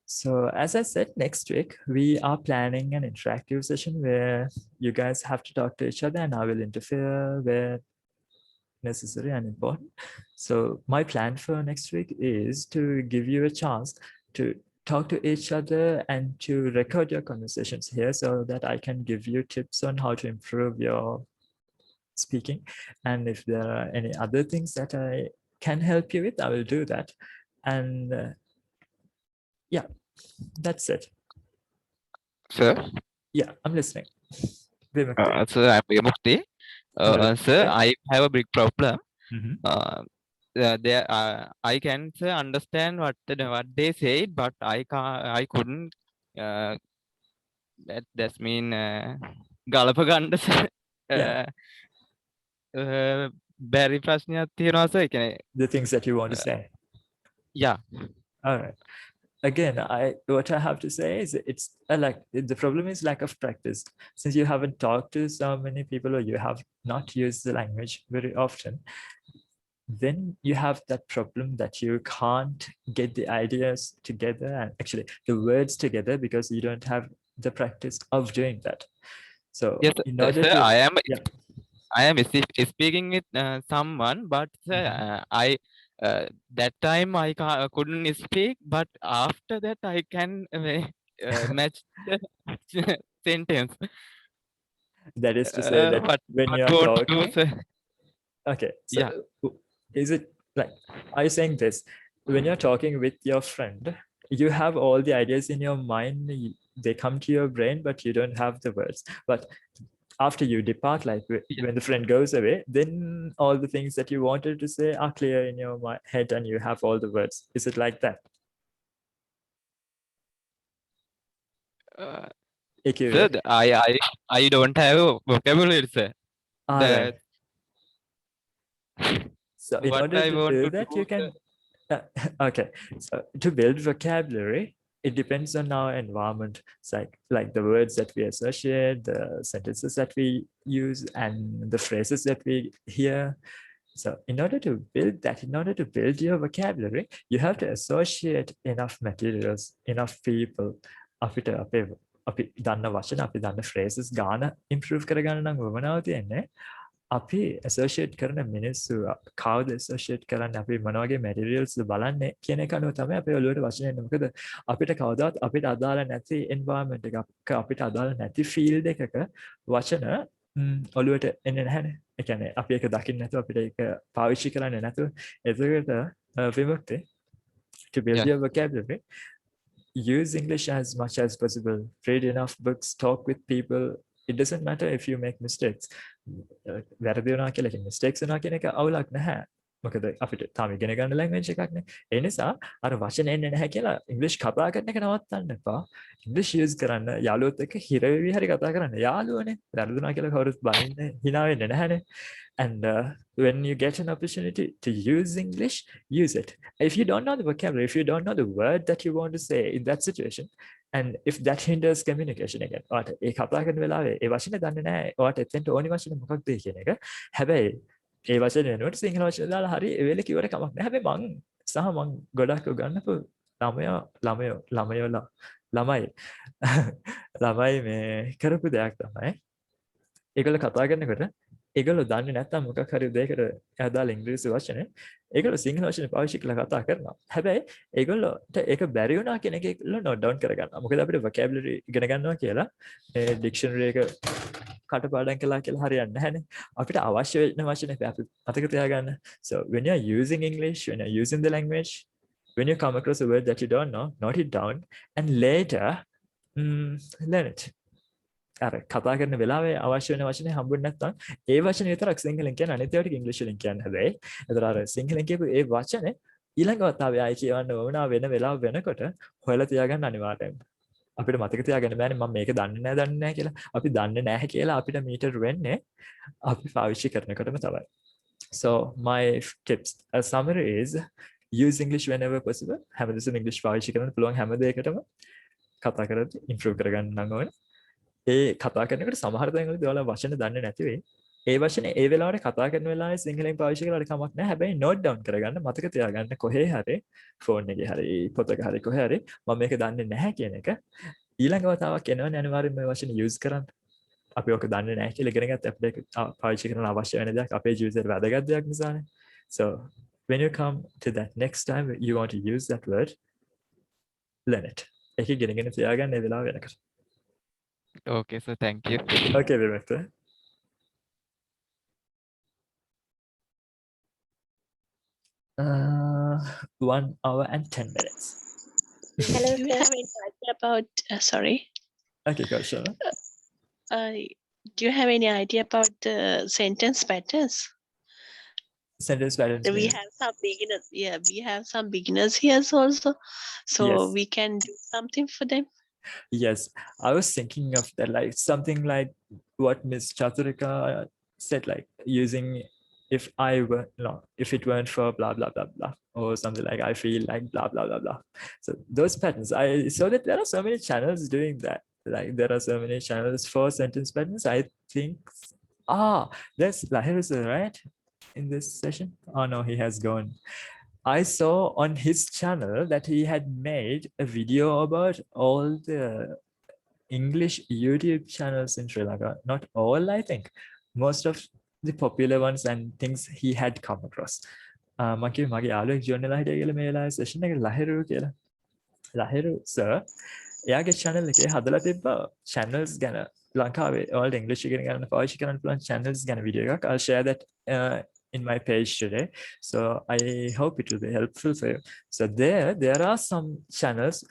So as I said, next week, we are planning an interactive session where you guys have to talk to each other and I will interfere where necessary and important. So my plan for next week is to give you a chance to talk to each other and to record your conversations here so that I can give you tips on how to improve your speaking. And if there are any other things that I can help you with, I will do that. And yeah, that's it. Sir? Yeah, I'm listening. Vimukti. Sir, I'm Vimukti. Hello. Sir, Okay. I have a big problem. Mhm. There, I can sir, understand what they said, but I couldn't. That mean galapaganda. Yeah. බැරි ප්‍රශ්නයක් තියෙනවා sir. ඒ කියන්නේ The things that you want to say. yeah. All right. Again, what I have to say is it's the problem is lack of practice. Since you haven't talked to so many people or you have not used the language very often, then you have that problem that you can't get the ideas together and actually the words together because you don't have the practice of doing that. So Yes, in order sir, to I am speaking with someone, but I that time I couldn't speak, but after that I can match the sentence. that is to say that when you are what to do, talking, sir? okay, so Yeah. is it like, are you saying this when you're talking with your friend, you have all the ideas in your mind, they come to your brain, but you don't have the words. But after you depart, like when the friend goes away, then all the things that you wanted to say are clear in your head and you have all the words. Is it like that? Sir, I don't have vocabulary, sir. All right. So in what order I to want do to that, do, you can okay, so to build vocabulary, it depends on our environment. It's like the words that we associate, the sentences that we use, and the phrases that we hear. So in order to build that, in order to build your vocabulary, you have to associate enough materials, enough people. අපි දන්න වචන, අපි දන්න phrases ගාන improve කරගන්න නම් වමනාව තියෙන්නේ. අපි associate කරන මිනිස්සු කවුද associate කරන්න, අපි මොන වගේ materials බලන්නේ කියන එක අනුව තමයි අපේ ඔළුවට වචන එන්නේ. මොකද අපිට කවදාවත් අපිට අදාළ නැති environment එකක, අපිට අදාළ නැති field එකක වචන ඔළුවට එන්නේ නැහැනේ. ඒ කියන්නේ අපි ඒක දකින්න නැතුව අපිට ඒක පාවිච්චි කරන්නේ නැතුව එතකොට විමුක්ති to build your vocabulary, use English as much as possible, read enough books, talk with people. It doesn't matter if you make mistakes. වැරදි වුණා කියලා කියන්නේ mistakes වුණා කියන එක අවුලක් නැහැ. මොකද අපිට තාම ඉගෙන ගන්න language එකක් නේ. ඒ නිසා අර වචන එන්නේ නැහැ කියලා English කතා කරන එක නවත්තන්න එපා. English use කරන්න, යාළුවොත් එක්ක හිර වෙවි හරි කතා කරන්න. යාළුවනේ. වැරදුනා කියලා කවුරුත් බනින්නේ hina වෙන්නේ නැහැනේ. And when you get an opportunity to use English, use it. If you don't know the vocabulary, if you don't know the word that you want to say in that situation, and if that hinders communication again, ඔයාට ඒ කතා කරන වෙලාවේ ඒ වචනේ දන්නේ නැහැ. ඔයාට එතෙන්ට ඕනි වචනේ මොකක්ද කියන එක. හැබැයි ඒ වචනේ වෙනුවට සිංහල වචන දාලා හරි ඒ වෙලේ කිව්වට කමක් නැහැ. හැබැයි මං ගොඩක් උගන්නපු ළමයි මේ කරපු දෙයක් තමයි ඒගොල්ලෝ කතා කරනකොට ඒගොල්ලෝ දන්නේ නැත්තම් මොකක් හරි දෙයකට අදාළ ඉංග්‍රීසි වචනේ ඒගොල්ලෝ සිංහල වචනේ පාවිච්චි කරලා කතා කරනවා. හැබැයි ඒගොල්ලෝට ඒක බැරි වුණා කියන එක ඒගොල්ලෝ නෝට් ඩවුන් කරගන්නවා. මොකද අපිට vocabulary ඉගෙන ගන්නවා කියලා මේ ඩික්ෂනරි එක කටපාඩම් කළා කියලා හරියන්නේ නැහැනේ. අපිට අවශ්‍ය වෙන වචන අපි මතක තියාගන්න. So when you're using English, when you're using the language, when you come across a word that you don't know, note it down and later learn it. අර කතා කරන වෙලාවේ අවශ්‍ය වෙන වචනේ හම්බුනේ නැත්නම් ඒ වචනේ විතරක් සිංහලෙන් කියන අනිත් ඒවාට ඉංග්‍රීසි වලින් කියන්න හැබැයි ඒතර අර සිංහලෙන් කියපු ඒ වචනේ ඊළඟ වතාවේ ආයි කියවන්න වුණා වෙන වෙලාව වෙනකොට හොයලා තියාගන්න අනිවාර්යයෙන්ම. අපිට මතක තියාගන්න බෑනේ මම මේක දන්නේ නැහැ කියලා. අපි දන්නේ නැහැ කියලා අපිට මීටර් වෙන්නේ අපි පාවිච්චි කරනකොටම තමයි. So my tips, a summary is use English whenever possible. හැමදෙස්සම English පාවිච්චි කරන්න පුළුවන් හැම දෙයකටම කතා කරද්දී improve කරගන්න නම් ඕනේ. ඒ කතා කරනකොට සමහර තැන්වලදී ඔයාලා වචන දන්නේ නැති වෙයි. ඒ වචනේ ඒ වෙලාවට කතා කරන වෙලාවේ සිංහලෙන් පාවිච්චි කරලා කමක් නැහැ. හැබැයි note down කරගන්න, මතක තියාගන්න කොහේ හරි ෆෝන් එකේ හරි පොතක හරි කොහේ හරි මම මේක දන්නේ නැහැ කියන එක ඊළඟ වතාවක් එනවනේ අනිවාර්යෙන්ම මේ වචනේ use කරන්න. අපි ඔක දන්නේ නැහැ කියලා ඉගෙන ගත්ත අපිට පාවිච්චි කරන අවශ්‍ය වෙන දෙයක් අපේ ජීවිතේට වැදගත් දෙයක් නිසානේ. So when you come to that next time you want to use that word, learn it. ඒක ඉගෙනගෙන තියාගන්න ඒ වෙලාව වෙනකොට. Okay, so thank you. Okay, Vivekta. 1 hour and 10 minutes. Hello, Do you have any idea about, sorry, Okay, Kaushala. do you have any idea about the sentence patterns? Sentence patterns. We have some beginners. Yeah, we have some beginners here also. So Yes. we can do something for them. Yes, I was thinking of that, like something like what Miss Chaturika said, like using if it weren't for blah blah blah blah, or something like I feel like blah blah blah blah. So those patterns, I saw that there are so many channels doing that. Like there are so many channels for sentence patterns. I think there's Lahirisa, right? In this session. Oh no, he has gone. I saw on his channel that he had made a video about all the English YouTube channels in Sri Lanka. Not all, I think. Most of the popular ones and things he had come across. මගේ මගේ යාළුවෙක් John වෙලා හිටිය කියලා මේ වෙලාවේ session එක ලහිරු කියලා. ලහිරු sir එයාගේ channel එකේ හදලා තිබ්බ channels ගැන ලංකාවේ ඔයාලට English ඉගෙන ගන්න පාවිච්චි කරන්න පුළුවන් channels ගැන video එකක්. I'll share that in my page today. So I hope it will be helpful for you. So there are some channels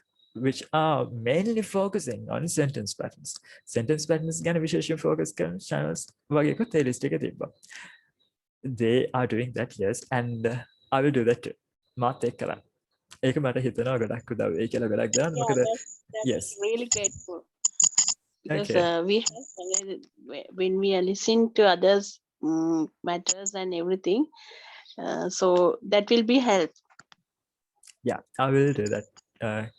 which are mainly focusing on sentence patterns. Sentence patterns ගැන විශේෂයෙන් focus කරන channels වගේකුත් ඒ list එකේ තිබ්බා. They are doing that, yes, and I will do that too. මාත් ඒක කරන්න. ඒක මට හිතෙනවා ගොඩක් උදව් වෙයි කියලා ගොඩක් දෙනා. මොකද that's yes. really grateful. Because Okay. we have when we are listening to others matters and everything, so that will be help. Yeah, I will do that,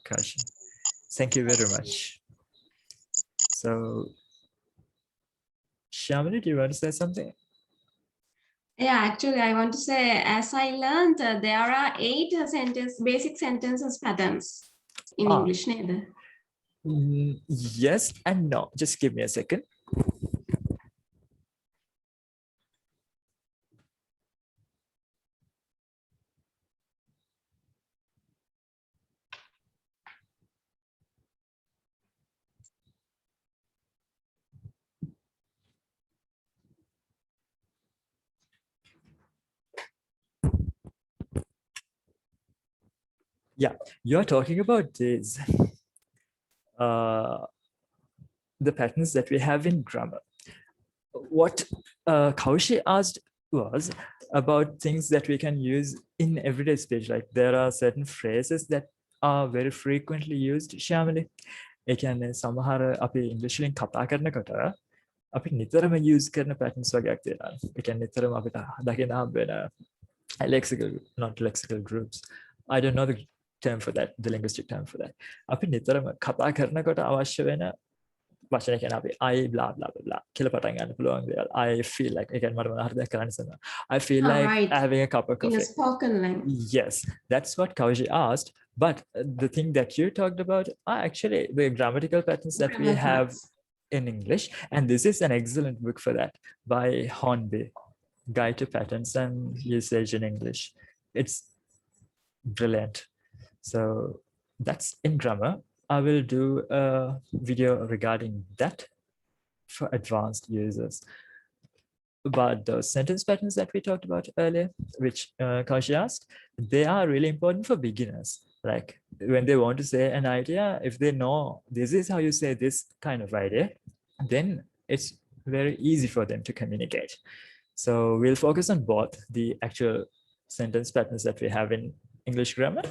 Kashi. Thank you very much. So, Shamini, do you want to say something? Yeah, actually, I want to say, as I learned, there are 8 basic sentences patterns in English, neither. Yes and no. Just give me a second. Yeah, you're talking about these. The patterns that we have in grammar. What Kaushi asked was about things that we can use in everyday speech. Like there are certain phrases that are very frequently used. Shamali, ඒ කියන්නේ සමහර අපි ඉංග්‍රීසි වලින් කතා කරනකොට අපි නිතරම use කරන patterns වගේක් තියෙනවා. ඒ කියන්නේ නිතරම අපිට දකින්න හම්බ වෙන not lexical groups. I don't know the term for that, the linguistic term for that. අපි නිතරම කතා කරනකොට අවශ්‍ය වෙන වචන කියන අපි I blah blah blah blah කියලා පටන් ගන්න පුළුවන් දේවල්. I feel like, ඒ කියන්නේ මට මොනවා හරි දෙයක් කරන්න ඉස්සෙල්ලා I feel like right. having a cup of In coffee. a spoken language. Yes, that's what Kauji asked. But the thing that you talked about are actually the grammatical patterns that we have in English. And this is an excellent book for that by Hornby, Guide to Patterns and Usage in English. It's brilliant. So that's in grammar. I will do a video regarding that for advanced users. But those sentence patterns that we talked about earlier, which Kaushi asked, they are really important for beginners. Like when they want to say an idea, if they know this is how you say this kind of idea, then it's very easy for them to communicate. So we'll focus on both the actual sentence patterns that we have in English grammar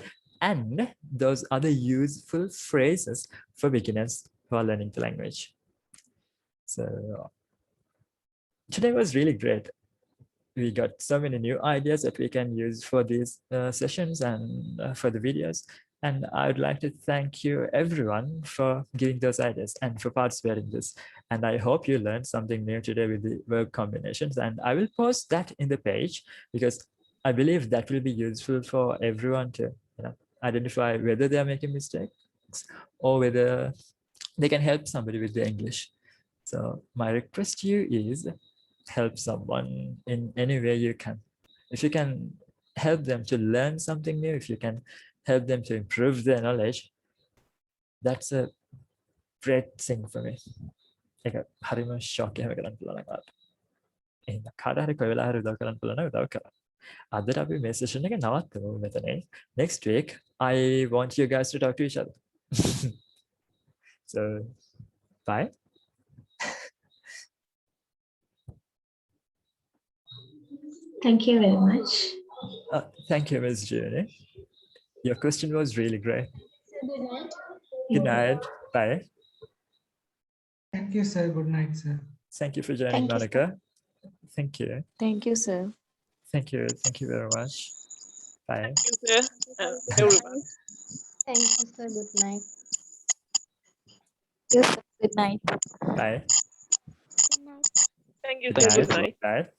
and those other useful phrases for beginners who are learning the language. So today was really great. We got so many new ideas that we can use for these sessions and for the videos. And I would like to thank you everyone for giving those ideas and for participating in this. And I hope you learned something new today with the verb combinations. And I will post that in the page because I believe that will be useful for everyone to identify whether they are making mistakes or whether they can help somebody with their English. So my request to you is help someone in any way you can. If you can help them to learn something new, if you can help them to improve their knowledge, that's a great thing for me. ඒක හරිම shock එකක් කරන්න පුළුවන් කාට. එහෙනම් කාට හරි කොයි වෙලාවක හරි උදව් කරන්න පුළුවන් නම් උදව් කරන්න. අදට අපි මේ session එක නවත්තමු මෙතනින්. Next week I want you guys to talk to each other. So bye. Thank you very much. Thank you, Ms. Junie. Your question was really great. Good night. Good night. Bye. Thank you, sir. Good night, sir. Thank you for joining, Thank you, sir. Monica. Thank you. Thank you, sir. Thank you. Thank you very much. Bye. Thank you, sir, everyone. Thank you, sir. Good night. Yes, sir. Good night. Bye. Good night. Thank you, Good sir. Good night. night. Bye.